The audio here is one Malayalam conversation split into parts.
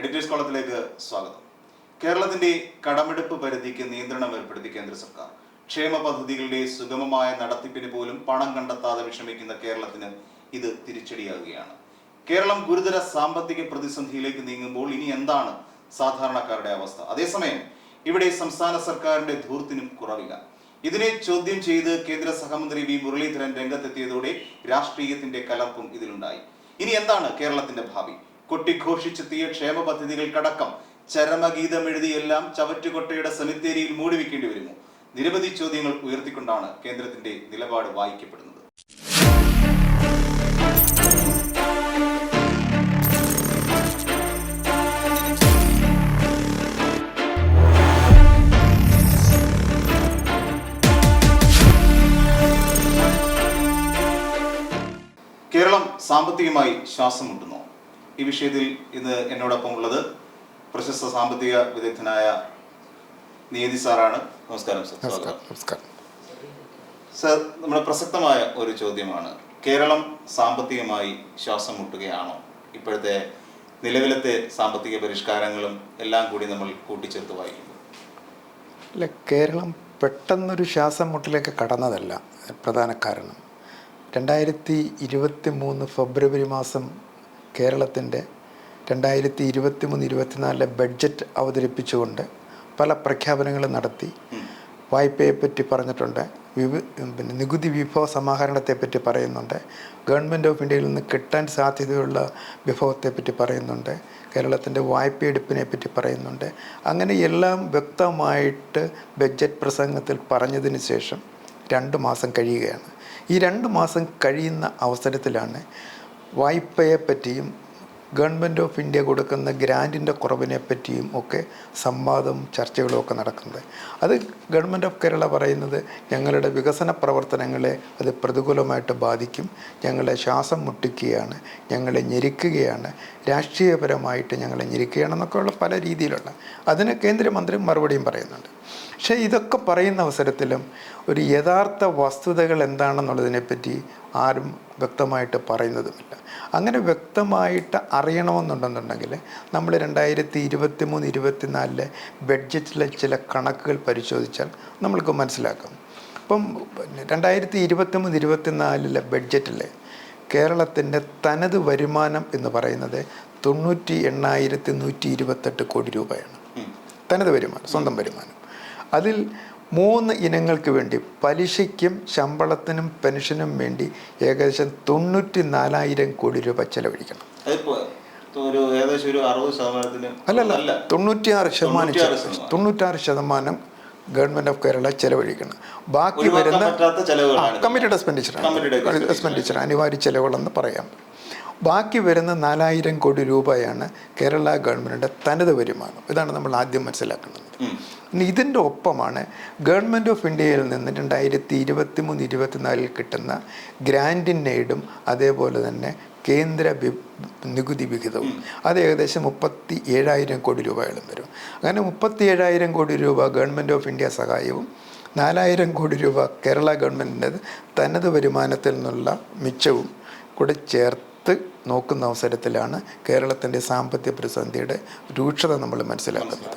എഡിറ്റേഴ്സ് കോളത്തിലേക്ക് സ്വാഗതം. കേരളത്തിന്റെ കടമെടുപ്പ് പരിധിക്ക് നിയന്ത്രണം ഏർപ്പെടുത്തി കേന്ദ്ര സർക്കാർ. ക്ഷേമ പദ്ധതികളുടെ സുഗമമായ നടത്തിപ്പിന് പോലും പണം കണ്ടെത്താതെ വിഷമിക്കുന്ന കേരളത്തിന് ഇത് തിരിച്ചടിയാകുകയാണ്. കേരളം ഗുരുതര സാമ്പത്തിക പ്രതിസന്ധിയിലേക്ക് നീങ്ങുമ്പോൾ ഇനി എന്താണ് സാധാരണക്കാരുടെ അവസ്ഥ? അതേസമയം ഇവിടെ സംസ്ഥാന സർക്കാരിന്റെ ധൂർത്തിനും കുറവില്ല. ഇതിനെ ചോദ്യം ചെയ്ത് കേന്ദ്ര സഹമന്ത്രി വി മുരളീധരൻ രംഗത്തെത്തിയതോടെ രാഷ്ട്രീയത്തിന്റെ കലർപ്പും ഇതിലുണ്ടായി. ഇനി എന്താണ് കേരളത്തിന്റെ ഭാവി? കൊട്ടിഘോഷിച്ചെത്തിയ ക്ഷേമ പദ്ധതികൾക്കടക്കം ചരമഗീതം എഴുതിയെല്ലാം ചവറ്റുകൊട്ടയുടെ സെമിത്തേരിയിൽ മൂടിവെക്കേണ്ടി വരുമോ? നിരവധി ചോദ്യങ്ങൾ ഉയർത്തിക്കൊണ്ടാണ് കേന്ദ്രത്തിന്റെ നിലപാട് വായിക്കപ്പെടുന്നത്. കേരളം സാമ്പത്തികമായി ശ്വാസം മുട്ടുന്നു. ഈ വിഷയത്തിൽ ഇന്ന് എന്നോടൊപ്പം ഉള്ളത് പ്രശസ്ത സാമ്പത്തിക വിദഗ്ധനായ നിയതി സാറാണ്. നമസ്കാരം സർ. നമസ്കാരം സർ, നമ്മുടെ പ്രസക്തമായ ഒരു ചോദ്യമാണ്, കേരളം സാമ്പത്തികമായി ശ്വാസം മുട്ടുകയാണോ? ഇപ്പോഴത്തെ നിലവിലത്തെ സാമ്പത്തിക പരിഷ്കാരങ്ങളും എല്ലാം കൂടി നമ്മൾ കൂട്ടിച്ചേർത്ത് വായിക്കുന്നു. അല്ല, കേരളം പെട്ടെന്നൊരു ശ്വാസം മുട്ടിലേക്ക് കടന്നതല്ല. പ്രധാന കാരണം 2023 ഫെബ്രുവരി മാസം കേരളത്തിൻ്റെ 2023-24 ബഡ്ജറ്റ് അവതരിപ്പിച്ചുകൊണ്ട് പല പ്രഖ്യാപനങ്ങളും നടത്തി. വായ്പയെപ്പറ്റി പറഞ്ഞിട്ടുണ്ട്, നികുതി വിഭവ സമാഹരണത്തെപ്പറ്റി പറയുന്നുണ്ട്, ഗവൺമെൻറ് ഓഫ് ഇന്ത്യയിൽ നിന്ന് കിട്ടാൻ സാധ്യതയുള്ള വിഭവത്തെപ്പറ്റി പറയുന്നുണ്ട്, കേരളത്തിൻ്റെ വായ്പയെടുപ്പിനെ പറ്റി പറയുന്നുണ്ട്. അങ്ങനെ എല്ലാം വ്യക്തമായിട്ട് ബഡ്ജറ്റ് പ്രസംഗത്തിൽ പറഞ്ഞതിന് ശേഷം 2 മാസം കഴിയുകയാണ്. ഈ 2 മാസം കഴിയുന്ന അവസരത്തിലാണ് വായ്പയെപ്പറ്റിയും ഗവൺമെൻറ് ഓഫ് ഇന്ത്യ കൊടുക്കുന്ന ഗ്രാൻറ്റിൻ്റെ കുറവിനെ പറ്റിയും ഒക്കെ സംവാദവും ചർച്ചകളും ഒക്കെ നടക്കുന്നത്. അത് ഗവൺമെൻറ് ഓഫ് കേരള പറയുന്നത് ഞങ്ങളുടെ വികസന പ്രവർത്തനങ്ങളെ അത് പ്രതികൂലമായിട്ട് ബാധിക്കും, ഞങ്ങളെ ശ്വാസം മുട്ടിക്കുകയാണ്, ഞങ്ങളെ ഞെരുക്കുകയാണ്, രാഷ്ട്രീയപരമായിട്ട് ഞങ്ങളെ ഞെരുക്കുകയാണെന്നൊക്കെയുള്ള പല രീതിയിലുള്ള അതിന് കേന്ദ്രമന്ത്രി മറുപടിയും പറയുന്നുണ്ട്. പക്ഷേ ഇതൊക്കെ പറയുന്ന അവസരത്തിലും ഒരു യഥാർത്ഥ വസ്തുതകൾ എന്താണെന്നുള്ളതിനെപ്പറ്റി ആരും വ്യക്തമായിട്ട് പറയുന്നതുമില്ല. അങ്ങനെ വ്യക്തമായിട്ട് അറിയണമെന്നുണ്ടെന്നുണ്ടെങ്കിൽ നമ്മൾ 2023-24 ബഡ്ജറ്റിലെ ചില കണക്കുകൾ പരിശോധിച്ചാൽ നമ്മൾക്ക് മനസ്സിലാക്കാം. ഇപ്പം 2023-24 ബഡ്ജറ്റിൽ കേരളത്തിൻ്റെ തനത് വരുമാനം എന്ന് പറയുന്നത് 98,128 കോടി രൂപയാണ്. തനത് വരുമാനം, സ്വന്തം വരുമാനം. അതിൽ 3 ഇനങ്ങൾക്ക് വേണ്ടി പലിശയ്ക്കും ശമ്പളത്തിനും പെൻഷനും വേണ്ടി ഏകദേശം 94,000 കോടി രൂപ ചെലവഴിക്കണം. അല്ലല്ല, 96% ഗവൺമെൻറ് ഓഫ് കേരള ചെലവഴിക്കണം. ബാക്കി വരുന്ന കമ്മിറ്റഡ് എക്സ്പെൻഡിച്ചർ അനിവാര്യ ചെലവുകളെന്ന് പറയാം. ബാക്കി വരുന്ന 4,000 കോടി രൂപയാണ് കേരള ഗവൺമെൻറ്റിൻ്റെ തനത് വരുമാനം. ഇതാണ് നമ്മൾ ആദ്യം മനസ്സിലാക്കുന്നത്. ഇനി ഇതിൻ്റെ ഒപ്പമാണ് ഗവൺമെൻറ് ഓഫ് ഇന്ത്യയിൽ നിന്ന് 2023-24 കിട്ടുന്ന ഗ്രാൻറ്റിൻ എയ്ഡും അതേപോലെ തന്നെ കേന്ദ്ര നികുതി വിഹിതവും. അത് ഏകദേശം 37,000 കോടി രൂപയോളം വരും. അങ്ങനെ 37,000 കോടി രൂപ ഗവൺമെൻറ് ഓഫ് ഇന്ത്യ സഹായവും 4,000 കോടി രൂപ കേരള ഗവൺമെൻറ്റിൻ്റെ തനത് വരുമാനത്തിൽ നിന്നുള്ള മിച്ചവും കൂടെ ചേർത്ത് നോക്കുന്ന അവസരത്തിലാണ് കേരളത്തിൻ്റെ സാമ്പത്തിക പ്രതിസന്ധിയുടെ രൂക്ഷത നമ്മൾ മനസ്സിലാക്കുന്നത്.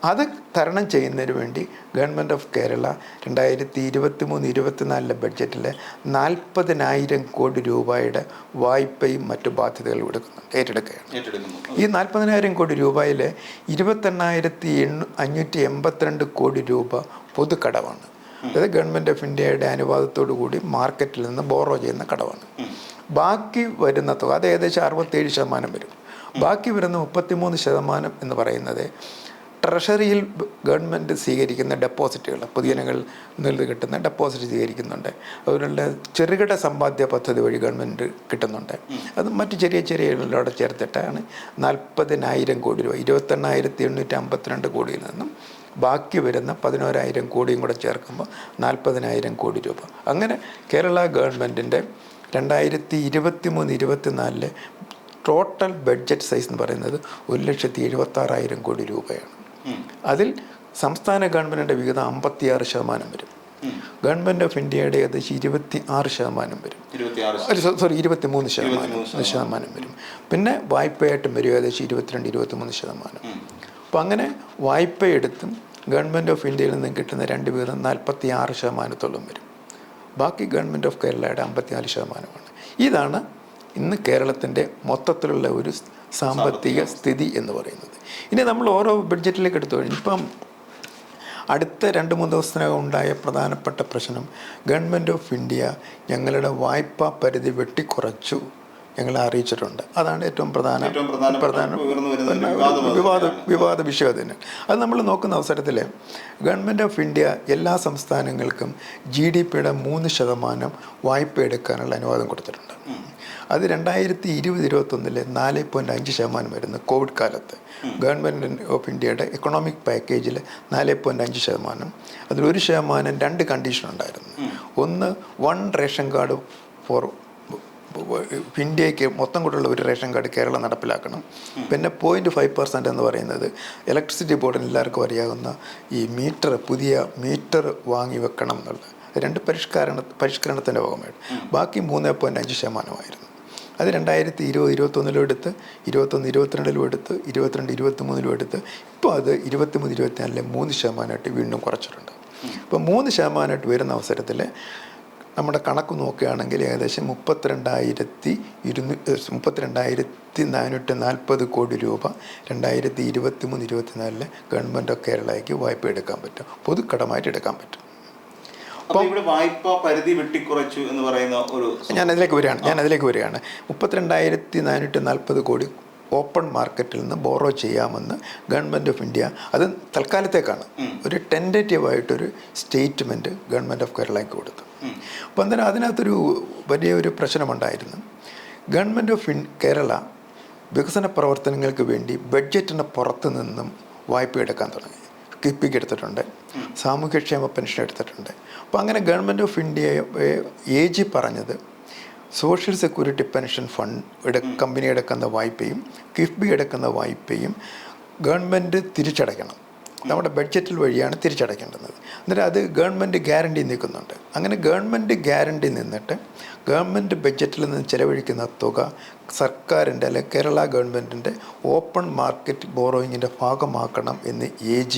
അത് തരണം ചെയ്യുന്നതിന് വേണ്ടി ഗവൺമെൻറ് ഓഫ് കേരള 2023-24 ബഡ്ജറ്റിൽ 40,000 കോടി രൂപയുടെ വായ്പയും മറ്റു ബാധ്യതകളും ഏറ്റെടുക്കുകയാണ്. ഈ 40,000 കോടി രൂപയിൽ 28,582 കോടി രൂപ പൊതുക്കടവാണ്. അതായത് ഗവൺമെൻറ് ഓഫ് ഇന്ത്യയുടെ അനുവാദത്തോടു കൂടി മാർക്കറ്റിൽ നിന്ന് ബോറോ ചെയ്യുന്ന കടവാണ്. ബാക്കി വരുന്ന തുക അത് ഏകദേശം 67% വരും. ബാക്കി വരുന്ന 33% എന്ന് പറയുന്നത് ട്രഷറിയിൽ ഗവൺമെൻറ് സ്വീകരിക്കുന്ന ഡെപ്പോസിറ്റുകൾ, പൊതുജനങ്ങളിൽ നിന്ന് കിട്ടുന്ന ഡെപ്പോസിറ്റ് സ്വീകരിക്കുന്നുണ്ട്. അതുപോലെ ചെറുകിട സമ്പാദ്യ പദ്ധതി വഴി ഗവൺമെൻറ് കിട്ടുന്നുണ്ട്. അത് മറ്റ് ചെറിയ ചെറിയതിലൂടെ ചേർത്തിട്ടാണ് 40,000 കോടി രൂപ, 28,852 കോടിയിൽ നിന്നും ബാക്കി വരുന്ന 11,000 കോടിയും കൂടെ ചേർക്കുമ്പോൾ 40,000 കോടി രൂപ. അങ്ങനെ കേരള ഗവൺമെൻറ്റിൻ്റെ 2023-24 ടോട്ടൽ ബഡ്ജറ്റ് സൈസ് എന്ന് പറയുന്നത് 1,76,000 കോടി രൂപയാണ്. അതിൽ സംസ്ഥാന ഗവൺമെൻറ്റിൻ്റെ വിഹിതം 56% വരും. ഗവൺമെൻറ് ഓഫ് ഇന്ത്യയുടെ ഏകദേശം 26% വരും. 23% വരും. പിന്നെ വായ്പയായിട്ടും വരും ഏകദേശം 22-23%. അപ്പോൾ അങ്ങനെ വായ്പയെടുത്തും ഗവൺമെൻറ് ഓഫ് ഇന്ത്യയിൽ നിന്നും കിട്ടുന്ന 2 വീതം 46% വരും. ബാക്കി ഗവൺമെൻറ് ഓഫ് കേരളയുടെ 54%. ഇതാണ് ഇന്ന് കേരളത്തിൻ്റെ മൊത്തത്തിലുള്ള ഒരു സാമ്പത്തിക സ്ഥിതി എന്ന് പറയുന്നത്. ഇനി നമ്മൾ ഓരോ ബഡ്ജറ്റിലേക്ക് എടുത്തു കഴിഞ്ഞു. ഇപ്പം അടുത്ത 2-3 ദിവസത്തിനകം ഉണ്ടായ പ്രധാനപ്പെട്ട പ്രശ്നം ഗവൺമെൻറ് ഓഫ് ഇന്ത്യ ഞങ്ങളുടെ വായ്പാ പരിധി വെട്ടിക്കുറച്ചു ഞങ്ങളെ അറിയിച്ചിട്ടുണ്ട്. അതാണ് ഏറ്റവും പ്രധാന വിവാദ വിഷയം തന്നെ. അത് നമ്മൾ നോക്കുന്ന അവസരത്തിൽ ഗവൺമെൻറ് ഓഫ് ഇന്ത്യ എല്ലാ സംസ്ഥാനങ്ങൾക്കും GDPയുടെ 3% വായ്പ എടുക്കാനുള്ള അനുവാദം കൊടുത്തിട്ടുണ്ട്. അത് 2020-21 4.5% വരുന്നു. കോവിഡ് കാലത്ത് ഗവൺമെൻറ് ഓഫ് ഇന്ത്യയുടെ എക്കണോമിക് പാക്കേജിൽ 4.5%. അതിൽ 1% 2 കണ്ടീഷൻ ഉണ്ടായിരുന്നു. ഒന്ന്, 1 റേഷൻ കാർഡ് ഫോർ ഇന്ത്യക്ക് മൊത്തം കൂടെയുള്ള ഒരു റേഷൻ കാർഡ് കേരളം നടപ്പിലാക്കണം. പിന്നെ 0.5% എന്ന് പറയുന്നത് ഇലക്ട്രിസിറ്റി ബോർഡിന് എല്ലാവർക്കും അറിയാവുന്ന ഈ പുതിയ മീറ്റർ വാങ്ങി വെക്കണം എന്നുള്ളത് 2 പരിഷ്കരണത്തിൻ്റെ ഭാഗമായിട്ട്. ബാക്കി 3.5% അത് 2020-21 എടുത്ത്, 21-22 എടുത്ത്, 22-23 എടുത്ത്, ഇപ്പോൾ അത് 23-24 3% വീണ്ടും കുറച്ചിട്ടുണ്ട്. ഇപ്പോൾ 3% വരുന്ന അവസരത്തിൽ നമ്മുടെ കണക്ക് നോക്കുകയാണെങ്കിൽ ഏകദേശം 32,440 കോടി രൂപ 2023-24 ഗവൺമെൻറ് ഓഫ് കേരളയ്ക്ക് വായ്പ എടുക്കാൻ പറ്റും, പൊതുക്കടമായിട്ട് എടുക്കാൻ പറ്റും. ഇവിടെ വായ്പാ പരിധി വെട്ടിക്കുറച്ചു എന്ന് പറയുന്ന ഒരു ഞാൻ അതിലേക്ക് വരികയാണ്. 32,440 കോടി ഓപ്പൺ മാർക്കറ്റിൽ നിന്ന് ബോറോ ചെയ്യാമെന്ന് ഗവൺമെൻറ് ഓഫ് ഇന്ത്യ, അത് തൽക്കാലത്തേക്കാണ്, ഒരു ടെൻറ്റേറ്റീവായിട്ടൊരു സ്റ്റേറ്റ്മെൻറ്റ് ഗവൺമെൻറ് ഓഫ് കേരളയ്ക്ക് കൊടുത്തു. അപ്പം അന്നേരം അതിനകത്തൊരു വലിയൊരു പ്രശ്നമുണ്ടായിരുന്നു. ഗവൺമെൻറ് ഓഫ് കേരള വികസന പ്രവർത്തനങ്ങൾക്ക് വേണ്ടി ബഡ്ജറ്റിന് പുറത്തു നിന്നും വായ്പ എടുക്കാൻ തുടങ്ങി. കിഫ്ബിക്ക് എടുത്തിട്ടുണ്ട്, സാമൂഹ്യക്ഷേമ പെൻഷൻ എടുത്തിട്ടുണ്ട്. അപ്പോൾ അങ്ങനെ ഗവൺമെൻറ് ഓഫ് ഇന്ത്യയെ AG പറഞ്ഞത് social security pension fund company എടുക്കുന്ന വായ്പയും കിഫ്ബി എടുക്കുന്ന വായ്പയും ഗവൺമെൻറ് തിരിച്ചടയ്ക്കണം. നമ്മുടെ ബഡ്ജറ്റിൽ വഴിയാണ് തിരിച്ചടയ്ക്കേണ്ടത്. എന്നിട്ട് അത് ഗവൺമെൻറ് ഗ്യാരണ്ടി നിൽക്കുന്നുണ്ട്. അങ്ങനെ ഗവൺമെൻറ് ഗ്യാരണ്ടി നിന്നിട്ട് ഗവൺമെൻറ് ബഡ്ജറ്റിൽ നിന്ന് ചെലവഴിക്കുന്ന തുക സർക്കാരിൻ്റെ അല്ലെങ്കിൽ കേരള ഗവൺമെൻറ്റിൻ്റെ ഓപ്പൺ മാർക്കറ്റ് ബോറോയിങ്ങിൻ്റെ ഭാഗമാക്കണം എന്ന് AG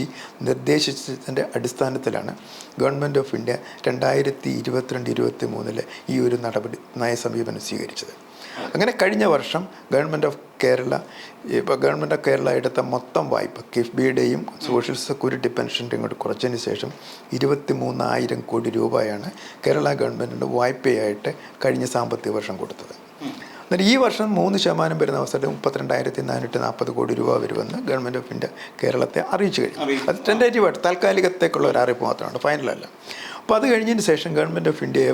നിർദ്ദേശിച്ചതിൻ്റെ അടിസ്ഥാനത്തിലാണ് ഗവൺമെൻറ് ഓഫ് ഇന്ത്യ 2022-23 ഈ ഒരു നയസമീപനം സ്വീകരിച്ചത്. അങ്ങനെ കഴിഞ്ഞ വർഷം ഗവൺമെൻറ് ഓഫ് കേരള എടുത്ത മൊത്തം വായ്പ കിഫ്ബിയുടെയും സോഷ്യൽ സെക്യൂരിറ്റി പെൻഷൻ്റെയും കൂടി കുറച്ചതിന് ശേഷം 23,000 കോടി രൂപയാണ് കേരള ഗവൺമെൻറ്റിൻ്റെ വായ്പയായിട്ട് കഴിഞ്ഞ സാമ്പത്തിക വർഷം കൊടുത്തത്. എന്നാൽ ഈ വർഷം 3% വരുന്ന അവസരത്തിൽ 32,440 കോടി രൂപ വരുമെന്ന് ഗവൺമെൻറ് ഓഫ് ഇന്ത്യ കേരളത്തെ അറിയിച്ചു കഴിഞ്ഞു. അത് ടെൻറ്റേറ്റീവായിട്ട് താൽക്കാലികത്തേക്കുള്ള ഒരു അറിയിപ്പ് മാത്രമാണ്, ഫൈനലല്ല. അപ്പോൾ അത് കഴിഞ്ഞതിന് ശേഷം ഗവൺമെൻറ് ഓഫ് ഇന്ത്യയെ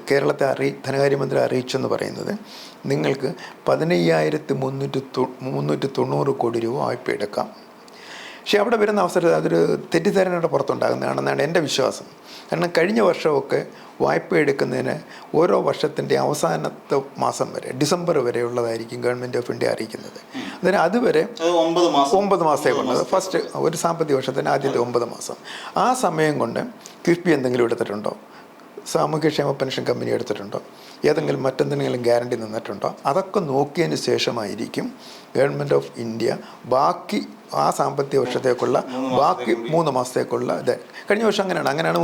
കേരളത്തെ ധനകാര്യമന്ത്രി അറിയിച്ചെന്ന് പറയുന്നത് നിങ്ങൾക്ക് 15,390 കോടി രൂപ വായ്പ എടുക്കാം. പക്ഷേ അവിടെ വരുന്ന അവസരത്തിൽ അതൊരു തെറ്റിദ്ധാരണയുടെ പുറത്തുണ്ടാകുന്നതാണെന്നാണ് എൻ്റെ വിശ്വാസം. കാരണം കഴിഞ്ഞ വർഷമൊക്കെ വായ്പ എടുക്കുന്നതിന് ഓരോ വർഷത്തിൻ്റെ അവസാനത്തെ മാസം വരെ ഡിസംബർ വരെ ഉള്ളതായിരിക്കും ഗവൺമെൻറ് ഓഫ് ഇന്ത്യ അറിയിക്കുന്നത്. അതിന് അതുവരെ 9 മാസത്തേക്കുള്ളത്. ഫസ്റ്റ് ഒരു സാമ്പത്തിക വർഷത്തിന് ആദ്യത്തെ 9 മാസം. ആ സമയം കൊണ്ട് കിഫ്ബി എന്തെങ്കിലും എടുത്തിട്ടുണ്ടോ, സാമൂഹ്യക്ഷേമ പെൻഷൻ കമ്പനി എടുത്തിട്ടുണ്ടോ, ഏതെങ്കിലും മറ്റെന്തെങ്കിലും ഗ്യാരണ്ടി നിന്നിട്ടുണ്ടോ, അതൊക്കെ നോക്കിയതിന് ശേഷമായിരിക്കും ഗവൺമെൻറ് ഓഫ് ഇന്ത്യ ബാക്കി ആ സാമ്പത്തിക വർഷത്തേക്കുള്ള ബാക്കി 3 മാസത്തേക്കുള്ള ഇത്. കഴിഞ്ഞ വർഷം അങ്ങനെയാണ്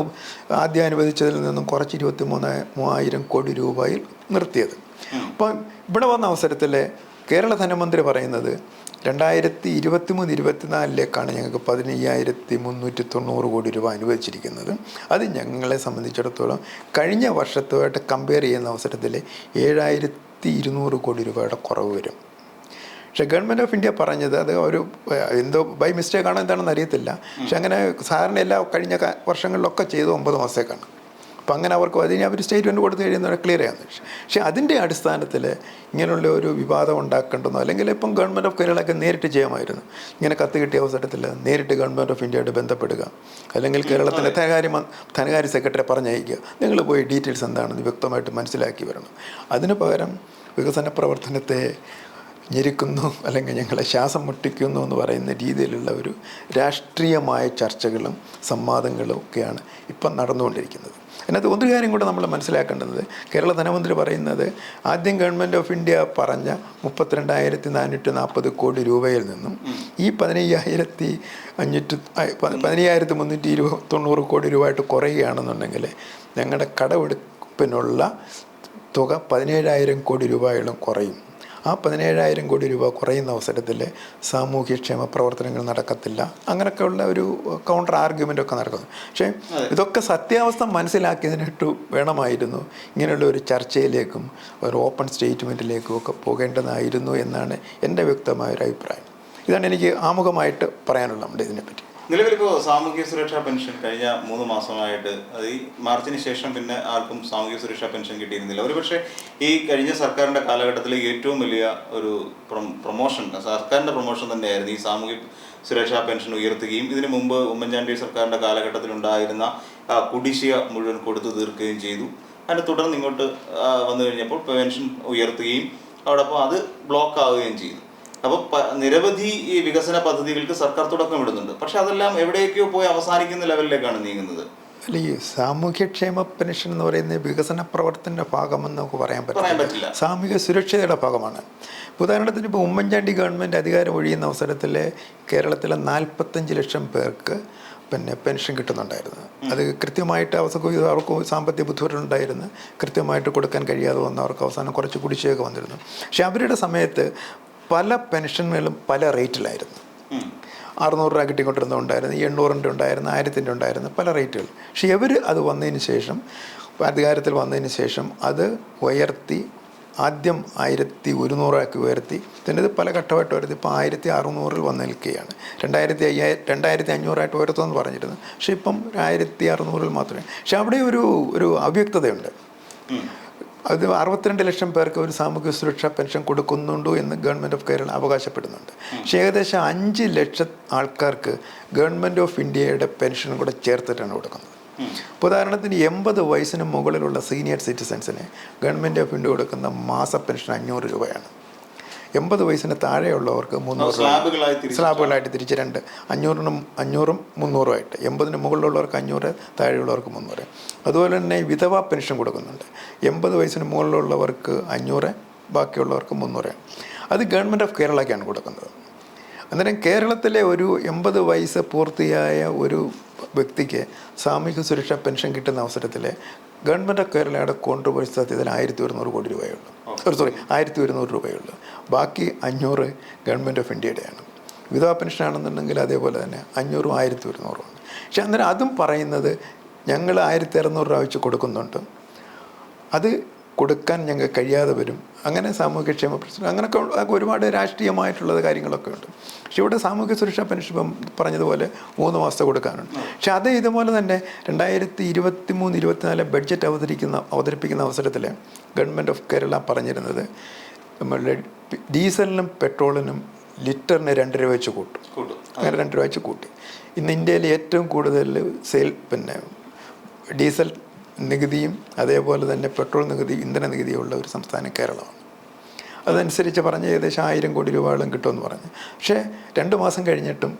ആദ്യം അനുവദിച്ചതിൽ നിന്നും കുറച്ച് 23,000 കോടി രൂപയിൽ നിർത്തിയത്. അപ്പം ഇവിടെ വന്ന അവസരത്തിൽ കേരള ധനമന്ത്രി പറയുന്നത് 2023-24 ഞങ്ങൾക്ക് 15,390 കോടി രൂപ അനുവദിച്ചിരിക്കുന്നത്. അത് ഞങ്ങളെ സംബന്ധിച്ചിടത്തോളം കഴിഞ്ഞ വർഷത്തുമായിട്ട് കമ്പയർ ചെയ്യുന്ന അവസരത്തിൽ 7,200 കോടി രൂപയുടെ കുറവ് വരും. പക്ഷേ ഗവൺമെൻറ് ഓഫ് ഇന്ത്യ പറഞ്ഞത് അത് ഒരു എന്തോ ബൈ മിസ്റ്റേക്ക് ആണോ എന്താണെന്ന് അറിയത്തില്ല. പക്ഷെ അങ്ങനെ സാധാരണ എല്ലാ കഴിഞ്ഞ വർഷങ്ങളിലൊക്കെ ചെയ്ത് 9 മാസത്തേക്കാണ്. അപ്പം അങ്ങനെ അവർക്ക് അതിന് അവർ സ്റ്റേറ്റ്മെൻറ്റ് കൊടുത്തു കഴിയുന്നത് ക്ലിയർ ചെയ്യാമെന്ന് വെച്ചു. പക്ഷേ അതിൻ്റെ അടിസ്ഥാനത്തിൽ ഇങ്ങനെയുള്ള ഒരു വിവാദം ഉണ്ടാക്കേണ്ടെന്നോ അല്ലെങ്കിൽ ഇപ്പം ഗവൺമെൻറ് ഓഫ് കേരളയ്ക്ക് നേരിട്ട് ചെയ്യാമായിരുന്നു. ഇങ്ങനെ കത്ത് കിട്ടിയ അവസരത്തിൽ നേരിട്ട് ഗവൺമെൻറ് ഓഫ് ഇന്ത്യയോട് ബന്ധപ്പെടുക, അല്ലെങ്കിൽ കേരളത്തിൻ്റെ ധനകാര്യ സെക്രട്ടറി പറഞ്ഞയക്കുക, നിങ്ങൾ പോയി ഡീറ്റെയിൽസ് എന്താണെന്ന് വ്യക്തമായിട്ട് മനസ്സിലാക്കി വരണം. അതിന് പകരം വികസന പ്രവർത്തനത്തെ ഞെരുക്കുന്നു അല്ലെങ്കിൽ ഞങ്ങളെ ശ്വാസം മുട്ടിക്കുന്നു എന്ന് പറയുന്ന രീതിയിലുള്ള ഒരു രാഷ്ട്രീയമായ ചർച്ചകളും സംവാദങ്ങളും ഒക്കെയാണ് ഇപ്പം നടന്നുകൊണ്ടിരിക്കുന്നത്. അതിനകത്ത് ഒരു കാര്യം കൂടെ നമ്മൾ മനസ്സിലാക്കേണ്ടത്, കേരള ധനമന്ത്രി പറയുന്നത് ആദ്യം ഗവൺമെൻറ് ഓഫ് ഇന്ത്യ പറഞ്ഞ 32,440 കോടി രൂപയിൽ നിന്നും ഈ 15,390 കോടി രൂപ ആയിട്ട് കുറയുകയാണെന്നുണ്ടെങ്കിൽ ഞങ്ങളുടെ കടമെടുപ്പിനുള്ള തുക 17,000 കോടി രൂപയോളം കുറയും. ആ 17,000 കോടി രൂപ കുറയുന്ന അവസരത്തിൽ സാമൂഹ്യക്ഷേമ പ്രവർത്തനങ്ങൾ നടക്കത്തില്ല, അങ്ങനെയൊക്കെയുള്ള ഒരു കൗണ്ടർ ആർഗ്യുമെൻ്റൊക്കെ നടക്കുന്നു. പക്ഷേ ഇതൊക്കെ സത്യാവസ്ഥ മനസ്സിലാക്കിയതിനിട്ട് വേണമായിരുന്നു ഇങ്ങനെയുള്ള ഒരു ചർച്ചയിലേക്കും ഒരു ഓപ്പൺ സ്റ്റേറ്റ്മെൻറ്റിലേക്കും ഒക്കെ പോകേണ്ടതായിരുന്നു എന്നാണ് എൻ്റെ വ്യക്തമായൊരു അഭിപ്രായം. ഇതാണ് എനിക്ക് ആമുഖമായിട്ട് പറയാനുള്ളത് നമ്മുടെ ഇതിനെപ്പറ്റി. നിലവിലിപ്പോൾ സാമൂഹ്യ സുരക്ഷാ പെൻഷൻ കഴിഞ്ഞ 3 മാസമായിട്ട്, അത് ഈ മാർച്ചിന് ശേഷം പിന്നെ ആർക്കും സാമൂഹ്യ സുരക്ഷാ പെൻഷൻ കിട്ടിയിരുന്നില്ല. ഒരുപക്ഷെ ഈ കഴിഞ്ഞ സർക്കാരിൻ്റെ കാലഘട്ടത്തിൽ ഏറ്റവും വലിയ ഒരു പ്രൊമോഷൻ, സർക്കാരിൻ്റെ പ്രൊമോഷൻ തന്നെയായിരുന്നു ഈ സാമൂഹ്യ സുരക്ഷാ പെൻഷൻ ഉയർത്തുകയും ഇതിനു മുമ്പ് ഉമ്മൻചാണ്ടി സർക്കാരിൻ്റെ കാലഘട്ടത്തിലുണ്ടായിരുന്ന കുടിശ്ശിക മുഴുവൻ കൊടുത്തു തീർക്കുകയും ചെയ്തു. അതിനെ തുടർന്ന് ഇങ്ങോട്ട് വന്നു കഴിഞ്ഞപ്പോൾ പെൻഷൻ ഉയർത്തുകയും അതോടൊപ്പം അത് ബ്ലോക്ക് ആവുകയും ചെയ്തു. അപ്പോൾ നിരവധി ഈ വികസന പദ്ധതികൾക്ക് സർക്കാർ തുടക്കം ഇടുന്നുണ്ട്. പക്ഷെ അതെല്ലാം എവിടേക്കോ പോയി അവസാനിക്കുന്ന ലെവലിലേക്കാണ് നീങ്ങുന്നത്. അല്ല, ഈ സാമൂഹ്യക്ഷേമ പെൻഷൻ എന്ന് പറയുന്നത് വികസന പ്രവർത്തനത്തിൻ്റെ ഭാഗമെന്ന് നമുക്ക് പറയാൻ പറ്റില്ല, സാമൂഹിക സുരക്ഷയുടെ ഭാഗമാണ്. ഉദാഹരണത്തിന് ഇപ്പോൾ ഉമ്മൻചാണ്ടി ഗവൺമെൻറ് അധികാരം ഒഴിയുന്ന അവസരത്തിൽ കേരളത്തിലെ 45 ലക്ഷം പേർക്ക് പെൻഷൻ കിട്ടുന്നുണ്ടായിരുന്നു. അത് കൃത്യമായിട്ട് അവർക്ക് സാമ്പത്തിക ബുദ്ധിമുട്ടുണ്ടായിരുന്നു, കൃത്യമായിട്ട് കൊടുക്കാൻ കഴിയാതെ വന്നവർക്ക് അവസാനം കുറച്ച് കുടിശ്ശികയൊക്കെ വന്നിരുന്നു. പക്ഷെ അവരുടെ സമയത്ത് പല പെൻഷനുകളും പല റേറ്റിലായിരുന്നു. 600 രൂപ കിട്ടിക്കൊണ്ടിരുന്നുണ്ടായിരുന്നു, 800 ഉണ്ടായിരുന്നു, 1000 ഉണ്ടായിരുന്നു, പല റേറ്റുകൾ. പക്ഷേ ഇവർ അത് വന്നതിന് ശേഷം, അധികാരത്തിൽ വന്നതിന് ശേഷം അത് ഉയർത്തി, ആദ്യം 1100 ഉയർത്തി, പിന്നെ ഇത് പല ഘട്ടമായിട്ട് ഉയർത്തി ഇപ്പോൾ 1600 വന്ന് നിൽക്കുകയാണ്. 2500 ഉയർത്തുമെന്ന് പറഞ്ഞിരുന്നു, പക്ഷേ ഇപ്പം 1600 മാത്രമേ. പക്ഷെ അവിടെ ഒരു അവ്യക്തതയുണ്ട്. അത് 62 ലക്ഷം പേർക്ക് ഒരു സാമൂഹ്യ സുരക്ഷാ പെൻഷൻ കൊടുക്കുന്നുണ്ടോ എന്ന് ഗവൺമെൻറ് ഓഫ് കേരള അവകാശപ്പെടുന്നുണ്ട്. പക്ഷേ ഏകദേശം 5 ലക്ഷം ആൾക്കാർക്ക് ഗവൺമെൻറ് ഓഫ് ഇന്ത്യയുടെ പെൻഷൻ കൂടെ ചേർത്തിട്ടാണ് കൊടുക്കുന്നത്. ഉദാഹരണത്തിന് 80 വയസ്സിന് മുകളിലുള്ള സീനിയർ സിറ്റിസൺസിന് ഗവൺമെൻറ് ഓഫ് ഇന്ത്യ കൊടുക്കുന്ന മാസ പെൻഷൻ 500 രൂപയാണ്. 80 വയസ്സിന് താഴെയുള്ളവർക്ക് 300 സ്ലാബുകളായിട്ട് തിരിച്ച് 500-ഉം 300-ഉമായിട്ട്, 80-ന് മുകളിലുള്ളവർക്ക് 500, താഴെയുള്ളവർക്ക് 300. അതുപോലെ തന്നെ വിധവാ പെൻഷൻ കൊടുക്കുന്നുണ്ട്. 80 വയസ്സിന് മുകളിലുള്ളവർക്ക് 500, ബാക്കിയുള്ളവർക്ക് 300. അത് ഗവൺമെൻറ് ഓഫ് കേരളയ്ക്കാണ് കൊടുക്കുന്നത്. അന്നേരം കേരളത്തിലെ ഒരു 80 വയസ്സ് പൂർത്തിയായ ഒരു വ്യക്തിക്ക് സാമൂഹിക സുരക്ഷാ പെൻഷൻ കിട്ടുന്ന അവസരത്തിൽ ഗവൺമെൻറ് ഓഫ് കേരളയുടെ കോൺട്രിബ്യൂഷൻ സത്യത്തിൽ 1,200 കോടി രൂപയുള്ളൂ. 1,200 രൂപയുള്ളൂ. ബാക്കി 500 ഗവൺമെൻറ് ഓഫ് ഇന്ത്യയുടെയാണ്. വിധവാ പെൻഷനാണെന്നുണ്ടെങ്കിൽ അതേപോലെ തന്നെ 500-ഉം 1,200-ഉമാണ്. പക്ഷെ അന്നേരം അതും പറയുന്നത് ഞങ്ങൾ 1,200 രൂപ വെച്ച് കൊടുക്കുന്നുണ്ട്, അത് കൊടുക്കാൻ ഞങ്ങൾക്ക് കഴിയാതെ വരും, അങ്ങനെ സാമൂഹ്യക്ഷേമ പ്രശ്നം, അങ്ങനെയൊക്കെ ഒരുപാട് രാഷ്ട്രീയമായിട്ടുള്ളത് കാര്യങ്ങളൊക്കെ ഉണ്ട്. പക്ഷെ ഇവിടെ സാമൂഹ്യ സുരക്ഷാ പെൻഷൻ ഇപ്പം പറഞ്ഞതുപോലെ 3 മാസത്തെ കൊടുക്കാനുണ്ട്. പക്ഷെ അത് ഇതുപോലെ തന്നെ 2023-24 ബഡ്ജറ്റ് അവതരിപ്പിക്കുന്ന അവസരത്തിൽ ഗവൺമെൻറ് ഓഫ് കേരള പറഞ്ഞിരുന്നത് നമ്മളുടെ ഡീസലിനും പെട്രോളിനും ലിറ്ററിന് 2 രൂപ വെച്ച് കൂട്ടും. അങ്ങനെ 2 രൂപ വെച്ച് കൂട്ടി. ഇന്ന് ഇന്ത്യയിൽ ഏറ്റവും കൂടുതൽ ഡീസൽ നികുതിയും അതേപോലെ തന്നെ പെട്രോൾ നികുതി, ഇന്ധന നികുതിയുള്ള ഒരു സംസ്ഥാനം കേരളമാണ്. അതനുസരിച്ച് പറഞ്ഞ് ഏകദേശം 1000 കോടി രൂപയോളം കിട്ടുമെന്ന് പറഞ്ഞു. പക്ഷേ 2 മാസം കഴിഞ്ഞിട്ടും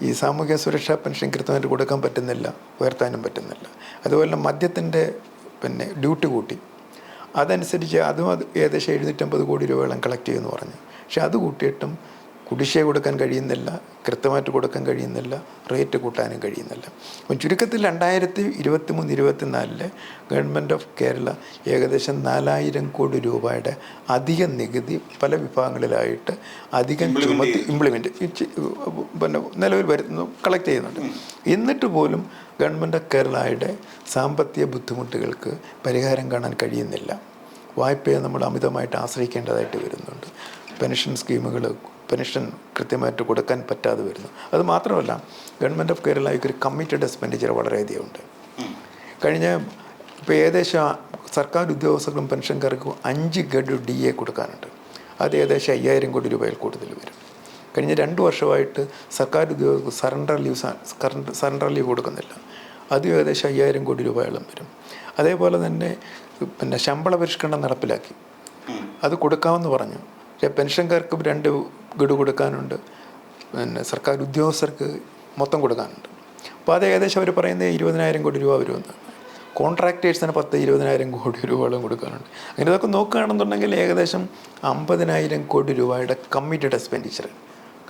ഈ സാമൂഹ്യ സുരക്ഷാ പെൻഷൻ കൃത്യമായിട്ട് കൊടുക്കാൻ പറ്റുന്നില്ല, ഉയർത്താനും പറ്റുന്നില്ല. അതുപോലെ മദ്യത്തിൻ്റെ ഡ്യൂട്ടി കൂട്ടി, അതനുസരിച്ച് അതും ഏകദേശം 750 കോടി രൂപയോളം കളക്ട് ചെയ്യുമെന്ന് പറഞ്ഞു. പക്ഷെ അത് കൂട്ടിയിട്ടും കുടിശ്ശിക കൊടുക്കാൻ കഴിയുന്നില്ല, കൃത്യമായിട്ട് കൊടുക്കാൻ കഴിയുന്നില്ല, റേറ്റ് കൂട്ടാനും കഴിയുന്നില്ല. അപ്പം ചുരുക്കത്തിൽ 2023-24 ഗവൺമെൻറ് ഓഫ് കേരള ഏകദേശം 4000 കോടി രൂപയുടെ അധിക നികുതി പല വിഭാഗങ്ങളിലായിട്ട് അധികം ചുമത്തി നിലവിൽ വരുന്നു, കളക്ട് ചെയ്യുന്നുണ്ട്. എന്നിട്ട് പോലും ഗവൺമെൻറ് ഓഫ് കേരളയുടെ സാമ്പത്തിക ബുദ്ധിമുട്ടുകൾക്ക് പരിഹാരം കാണാൻ കഴിയുന്നില്ല. വായ്പയെ നമ്മൾ അമിതമായിട്ട് ആശ്രയിക്കേണ്ടതായിട്ട് വരുന്നുണ്ട്. പെൻഷൻ സ്കീമുകൾ, പെൻഷൻ കൃത്യമായിട്ട് കൊടുക്കാൻ പറ്റാതെ വരുന്നു. അത് മാത്രമല്ല, ഗവൺമെൻറ് ഓഫ് കേരളയ്ക്ക് ഒരു കമ്മിറ്റഡ് എക്സ്പെൻഡിച്ചർ വളരെയധികം ഉണ്ട്. ഇപ്പോൾ ഏകദേശം സർക്കാർ ഉദ്യോഗസ്ഥർക്കും പെൻഷൻകാർക്കും 5 ഗഡു DA കൊടുക്കാനുണ്ട്. അത് ഏകദേശം 5000 കോടി രൂപയിൽ കൂടുതൽ വരും. കഴിഞ്ഞ 2 വർഷമായിട്ട് സർക്കാർ ഉദ്യോഗസ്ഥർക്ക് സറണ്ടർ ലീവ് കൊടുക്കുന്നില്ല. അത് ഏകദേശം 5000 കോടി രൂപയോളം വരും. അതേപോലെ തന്നെ ശമ്പള പരിഷ്കരണം നടപ്പിലാക്കി, അത് കൊടുക്കാമെന്ന് പറഞ്ഞു. പക്ഷേ പെൻഷൻകാർക്ക് 2 ഗഡു കൊടുക്കാനുണ്ട്, പിന്നെ സർക്കാർ ഉദ്യോഗസ്ഥർക്ക് മൊത്തം കൊടുക്കാനുണ്ട്. അപ്പോൾ അത് ഏകദേശം അവർ പറയുന്നത് 20,000 കോടി രൂപ വരുമെന്നാണ്. കോൺട്രാക്ടേഴ്സിന് 10-20,000 കോടി രൂപകളും കൊടുക്കാനുണ്ട്. അങ്ങനെ ഇതൊക്കെ നോക്കുകയാണെന്നുണ്ടെങ്കിൽ ഏകദേശം 50,000 കോടി രൂപയുടെ കമ്മിറ്റഡ് എക്സ്പെൻഡിച്ചർ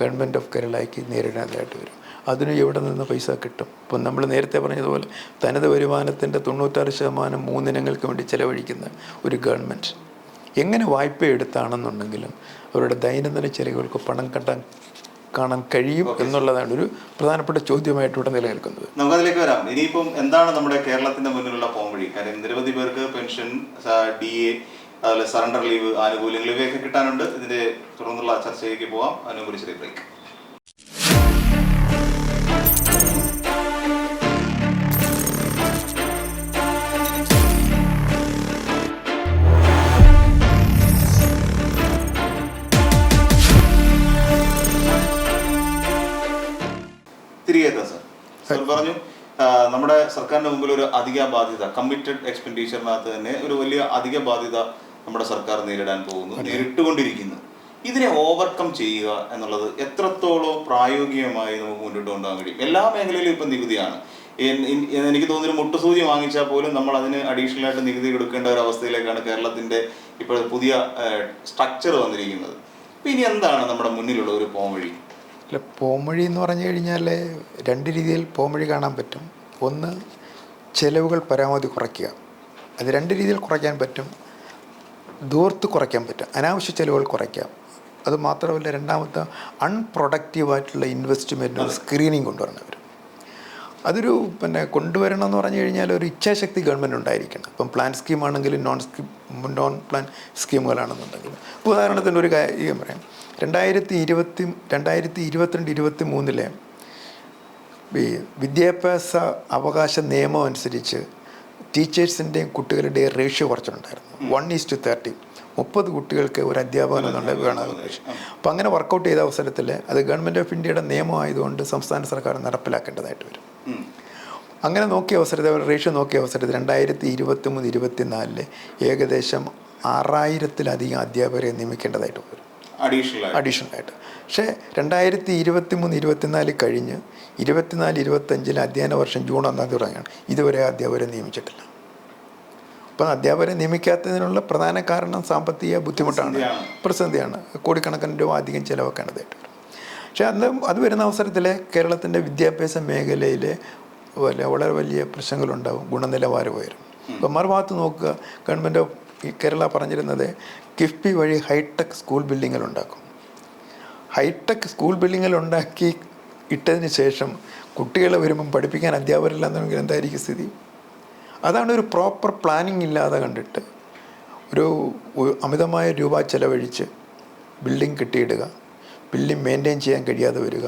ഗവൺമെൻറ് ഓഫ് കേരളയ്ക്ക് നേരിടാനായിട്ട് വരും. അതിന് എവിടെ നിന്ന് പൈസ കിട്ടും? ഇപ്പം നമ്മൾ നേരത്തെ പറഞ്ഞതുപോലെ തനത് വരുമാനത്തിൻ്റെ 96% 3 ഇനങ്ങൾക്ക് വേണ്ടി ചിലവഴിക്കുന്ന ഒരു ഗവൺമെൻറ് എങ്ങനെ വായ്പ എടുത്താണെന്നുണ്ടെങ്കിലും അവരുടെ ദൈനംദിന ചെലവുകൾക്ക് പണം കാണാൻ കഴിയും എന്നുള്ളതാണ് ഒരു പ്രധാനപ്പെട്ട ചോദ്യമായിട്ട് ഇവിടെ നിലനിൽക്കുന്നത്. നമുക്കതിലേക്ക് വരാം. ഇനിയിപ്പം എന്താണ് നമ്മുടെ കേരളത്തിന്റെ മുന്നിലുള്ള പോംവഴി? കാര്യം നിരവധി പേർക്ക് പെൻഷൻ, DA, അതുപോലെ സറണ്ടർ ലീവ് ആനുകൂല്യങ്ങൾ ഇവയൊക്കെ കിട്ടാനുണ്ട്. ഇതിന്റെ തുടർന്നുള്ള ചർച്ചയിലേക്ക് പോകാം. അതിനൊരു ചെറിയ ബ്രേക്ക്. തിരികെ സർ പറഞ്ഞു, നമ്മുടെ സർക്കാരിന്റെ മുമ്പിൽ ഒരു അധിക ബാധ്യത, കമ്മിറ്റഡ് എക്സ്പെൻഡിച്ചറിനകത്ത് തന്നെ ഒരു വലിയ അധിക ബാധ്യത നമ്മുടെ സർക്കാർ നേരിടാൻ പോകുന്നു, നേരിട്ടുകൊണ്ടിരിക്കുന്നു. ഇതിനെ ഓവർകം ചെയ്യുക എന്നുള്ളത് എത്രത്തോളം പ്രായോഗികമായി നമുക്ക് മുന്നോട്ട് കൊണ്ടുപോകാൻ കഴിയും? എല്ലാ മേഖലയിലും ഇപ്പം നികുതിയാണ്. എനിക്ക് തോന്നുന്നു മുട്ടുസൂചി വാങ്ങിച്ചാൽ പോലും നമ്മൾ അതിന് അഡീഷണൽ ആയിട്ട് നികുതി കൊടുക്കേണ്ട ഒരു അവസ്ഥയിലേക്കാണ് കേരളത്തിന്റെ ഇപ്പോൾ പുതിയ സ്ട്രക്ചർ വന്നിരിക്കുന്നത്. അപ്പം ഇനി എന്താണ് നമ്മുടെ മുന്നിലുള്ള ഒരു പോംവഴി? അല്ല, പോംവഴി എന്ന് പറഞ്ഞു കഴിഞ്ഞാൽ 2 രീതിയിൽ പോംവഴി കാണാൻ പറ്റും. ഒന്ന്, ചെലവുകൾ പരമാവധി കുറയ്ക്കുക. അത് 2 രീതിയിൽ കുറയ്ക്കാൻ പറ്റും. ദൂർത്ത് കുറയ്ക്കാൻ പറ്റും, അനാവശ്യ ചെലവുകൾ കുറയ്ക്കാം. അത് മാത്രമല്ല, രണ്ടാമത്തെ അൺപ്രൊഡക്റ്റീവായിട്ടുള്ള ഇൻവെസ്റ്റ്മെൻറ്റ് സ്ക്രീനിങ് കൊണ്ടുവരണവർ. അതൊരു കൊണ്ടുവരണം എന്ന് പറഞ്ഞു കഴിഞ്ഞാൽ ഒരു ഇച്ഛാശക്തി ഗവൺമെൻറ് ഉണ്ടായിരിക്കണം. ഇപ്പം പ്ലാൻ സ്കീമാണെങ്കിലും നോൺ പ്ലാൻ സ്കീമുകളാണെന്നുണ്ടെങ്കിലും. ഇപ്പോൾ ഉദാഹരണത്തിന് ഒരു കാര്യം പറയാം. 2022-23 വിദ്യാഭ്യാസ അവകാശ നിയമം അനുസരിച്ച് ടീച്ചേഴ്സിൻ്റെയും കുട്ടികളുടെയും റേഷ്യോ കുറച്ചിട്ടുണ്ടായിരുന്നു. 1:30. 30 കുട്ടികൾക്ക് ഒരു അധ്യാപകൻ എന്നുള്ള വേണം റേഷ്യോ. അപ്പം അങ്ങനെ വർക്കൗട്ട് ചെയ്ത അവസരത്തിൽ അത് ഗവൺമെൻറ് ഓഫ് ഇന്ത്യയുടെ നിയമമായതുകൊണ്ട് സംസ്ഥാന സർക്കാർ നടപ്പിലാക്കേണ്ടതായിട്ട് വരും. അങ്ങനെ നോക്കിയ അവസരത്തിൽ, റേഷ്യോ നോക്കിയ അവസരത്തിൽ 2023-24 ഏകദേശം 6000-ലധികം അധ്യാപകരെ നിയമിക്കേണ്ടതായിട്ട് വരും അഡീഷണലായിട്ട്. പക്ഷേ 2023-24 കഴിഞ്ഞ് 24-25 അധ്യയന വർഷം ജൂൺ 1 തുടങ്ങിയാണ് ഇതുവരെ അധ്യാപകരെ നിയമിച്ചിട്ടില്ല. അപ്പം അധ്യാപകരെ നിയമിക്കാത്തതിനുള്ള പ്രധാന കാരണം സാമ്പത്തിക ബുദ്ധിമുട്ടാണ്, പ്രതിസന്ധിയാണ്. കോടിക്കണക്കിന് രൂപ അധികം ചിലവാക്കേണ്ടതായിട്ട് വരും. പക്ഷേ അത് വരുന്ന അവസരത്തിൽ കേരളത്തിൻ്റെ വിദ്യാഭ്യാസ മേഖലയിൽ വളരെ വലിയ പ്രശ്നങ്ങളുണ്ടാവും, ഗുണനിലവാരം ഉയരും. ഇപ്പം മറുഭാഗത്ത് നോക്കുക, ഗവൺമെൻറ് ഓഫ് കേരള പറഞ്ഞിരുന്നത് കിഫ്ബി വഴി ഹൈടെക് സ്കൂൾ ബിൽഡിങ്ങുകൾ ഉണ്ടാക്കും. ഹൈടെക് സ്കൂൾ ബിൽഡിങ്ങുകൾ ഉണ്ടാക്കി ഇട്ടതിന് ശേഷം കുട്ടികളെ വരുമ്പം പഠിപ്പിക്കാൻ അധ്യാപകരില്ലാന്നെങ്കിൽ എന്തായിരിക്കും സ്ഥിതി? അതാണ് ഒരു പ്രോപ്പർ പ്ലാനിങ് ഇല്ലാതെ കണ്ടിട്ട് ഒരു അമിതമായ രൂപ ചെലവഴിച്ച് ബിൽഡിംഗ് കെട്ടിയിടുക, ബിൽഡിംഗ് മെയിൻറ്റെയിൻ ചെയ്യാൻ കഴിയാതെ വരിക,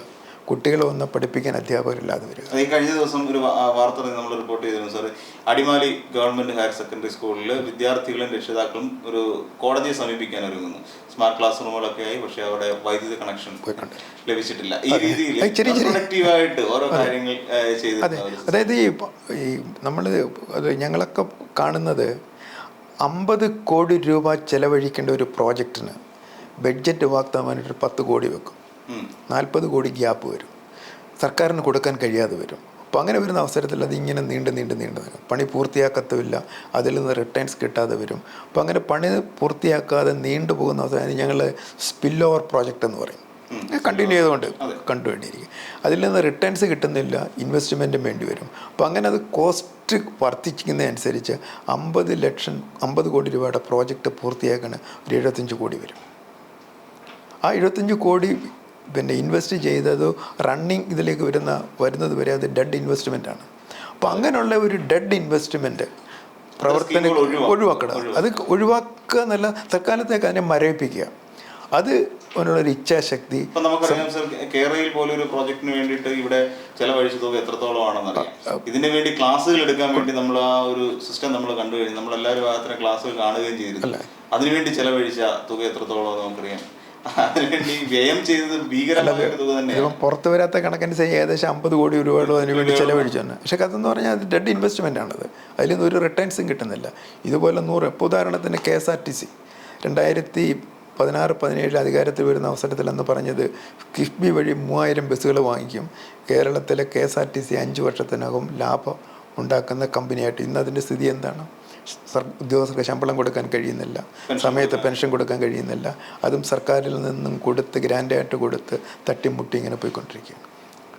കുട്ടികളെ ഒന്ന് പഠിപ്പിക്കാൻ അധ്യാപകരില്ലാതെ വരിക. ഈ കഴിഞ്ഞ ദിവസം ഒരു വാർത്ത നമ്മൾ റിപ്പോർട്ട് ചെയ്തിരുന്നു sir. Adimali government higher secondary സ്കൂളിൽ വിദ്യാർത്ഥികളും രക്ഷിതാക്കളും ഒരു കോടതിയെ സമീപിക്കാൻ ഒരുങ്ങുന്നു. സ്മാർട്ട് ക്ലാസ് റൂമുകളൊക്കെ ആയി, പക്ഷെ അവിടെ വൈദ്യുതി കണക്ഷൻ ലഭിച്ചിട്ടില്ല. ഈ രീതിയിൽ പ്രൊഡക്റ്റീവായിട്ട് ഓരോ കാര്യങ്ങൾ ചെയ്ത്, അതായത് ഈ നമ്മൾ അത് ഞങ്ങളൊക്കെ കാണുന്നത് 50 കോടി രൂപ ചെലവഴിക്കേണ്ട ഒരു പ്രോജക്റ്റിന് ബഡ്ജറ്റ് വാഗ്ദാനമായിട്ട് 10 കോടി വെക്കും. 40 കോടി ഗ്യാപ്പ് വരും, സർക്കാരിന് കൊടുക്കാൻ കഴിയാതെ വരും. അപ്പോൾ അങ്ങനെ വരുന്ന അവസരത്തിൽ അതിങ്ങനെ നീണ്ട് പണി പൂർത്തിയാക്കത്തുമില്ല, അതിൽ നിന്ന് റിട്ടേൺസ് കിട്ടാതെ വരും. അപ്പോൾ അങ്ങനെ പണി പൂർത്തിയാക്കാതെ നീണ്ടുപോകുന്ന അവസരം ഞങ്ങൾ സ്പിൽ ഓവർ പ്രോജക്റ്റ് എന്ന് പറയും. കണ്ടിന്യൂ ചെയ്തുകൊണ്ട് കണ്ടുവേണ്ടിയിരിക്കും. അതിൽ നിന്ന് റിട്ടേൺസ് കിട്ടുന്നില്ല, ഇൻവെസ്റ്റ്മെൻറ്റും വേണ്ടി വരും. അപ്പോൾ അങ്ങനെ അത് കോസ്റ്റ് വർദ്ധിക്കുന്നതനുസരിച്ച് 50 കോടി രൂപയുടെ പ്രോജക്റ്റ് പൂർത്തിയാക്കാൻ ഒരു 75 കോടി വരും. ആ 75 കോടി ഇൻവെസ്റ്റ് ചെയ്തത് റണ്ണിങ് ഇതിലേക്ക് വരുന്നത് വരെ അത് ഡെഡ് ഇൻവെസ്റ്റ്മെൻ്റ് ആണ്. അപ്പോൾ അങ്ങനെയുള്ള ഒരു ഡെഡ് ഇൻവെസ്റ്റ്മെൻറ്റ് പ്രവർത്തനം ഒഴിവാക്കണം. അത് ഒഴിവാക്കുക എന്നല്ല, തൽക്കാലത്തേക്ക് അതിനെ മരവിപ്പിക്കുക. അത് അതിനുള്ളൊരു ഇച്ഛാശക്തി. ഇപ്പം നമുക്കറിയാം സർ, കേരളയിൽ പോലെ ഒരു പ്രോജക്റ്റിന് വേണ്ടിയിട്ട് ഇവിടെ ചെലവഴിച്ച തുക എത്രത്തോളം ആണെന്നറിയാം. ഇതിന് വേണ്ടി ക്ലാസ്സുകൾ എടുക്കാൻ വേണ്ടി നമ്മൾ ആ ഒരു സിസ്റ്റം നമ്മൾ കണ്ടു കഴിഞ്ഞു. നമ്മളെല്ലാവരും അത്തരം ക്ലാസ്സുകൾ കാണുകയും ചെയ്തിരുന്നു. അതിനുവേണ്ടി ചെലവഴിച്ച തുക എത്രത്തോളം നമുക്കറിയാം. അതിനുവേണ്ടി വ്യയം ചെയ്തത് ഭീകരമായ തുക തന്നെയാണ്. പുറത്ത് വരാത്ത കണക്കനുസരിച്ച് ഏകദേശം 50 കോടി രൂപയോളം അതിന് വേണ്ടി ചെലവഴിച്ചു തന്നെ. പക്ഷേ അതെന്ന് പറഞ്ഞാൽ അത് ഡെഡ് ഇൻവെസ്റ്റ്മെൻ്റ് ആണത്. അതിൽ നിന്ന് ഒരു റിട്ടേൺസും കിട്ടുന്നില്ല. ഇതുപോലെ 100, ഇപ്പോൾ ഉദാഹരണത്തിന് KSRTC 16-17 അധികാരത്തിൽ വരുന്ന അവസരത്തിൽ എന്ന് പറഞ്ഞത് കിഫ്ബി വഴി 3000 ബസ്സുകൾ വാങ്ങിക്കും, കേരളത്തിലെ KSRTC 5 വർഷത്തിനകം ലാഭം ഉണ്ടാക്കുന്ന കമ്പനിയായിട്ട്. ഇന്ന് അതിൻ്റെ സ്ഥിതി എന്താണ്? ഉദ്യോഗസ്ഥർക്ക് ശമ്പളം കൊടുക്കാൻ കഴിയുന്നില്ല, സമയത്ത് പെൻഷൻ കൊടുക്കാൻ കഴിയുന്നില്ല, അതും സർക്കാരിൽ നിന്നും കൊടുത്ത് ഗ്രാൻഡായിട്ട് കൊടുത്ത് തട്ടിമുട്ടി ഇങ്ങനെ പോയിക്കൊണ്ടിരിക്കുകയാണ്.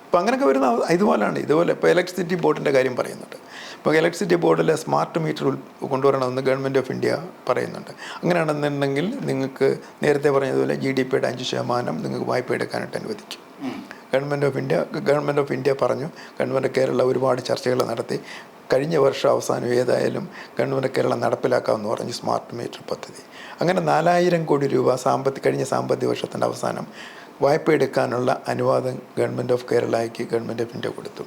അപ്പോൾ അങ്ങനെയൊക്കെ വരുന്ന ഇതുപോലെയാണ്. ഇപ്പോൾ ഇലക്ട്രിസിറ്റി ബോർഡിൻ്റെ കാര്യം പറയുന്നുണ്ട്. ഇപ്പോൾ ഇലക്ട്രിസിറ്റി ബോർഡിൽ സ്മാർട്ട് മീറ്റർ കൊണ്ടുവരണമെന്ന് ഗവൺമെൻറ് ഓഫ് ഇന്ത്യ പറയുന്നുണ്ട്. അങ്ങനെയാണെന്നുണ്ടെങ്കിൽ നിങ്ങൾക്ക് നേരത്തെ പറഞ്ഞതുപോലെ GDP-യുടെ 5% നിങ്ങൾക്ക് വായ്പ എടുക്കാനായിട്ട് അനുവദിക്കും. ഗവൺമെൻറ് ഓഫ് ഇന്ത്യ പറഞ്ഞു. ഗവൺമെൻറ് കേരള ഒരുപാട് ചർച്ചകൾ നടത്തി. കഴിഞ്ഞ വർഷം അവസാനം ഏതായാലും ഗവൺമെൻറ് കേരളം നടപ്പിലാക്കാമെന്ന് പറഞ്ഞ് സ്മാർട്ട് മീറ്റർ പദ്ധതി. അങ്ങനെ 4000 കോടി രൂപ കഴിഞ്ഞ സാമ്പത്തിക വർഷത്തിൻ്റെ അവസാനം വായ്പ എടുക്കാനുള്ള അനുവാദം ഗവൺമെൻറ് ഓഫ് കേരളയ്ക്ക് ഗവൺമെൻറ് ഓഫ് ഇന്ത്യ കൊടുത്തു.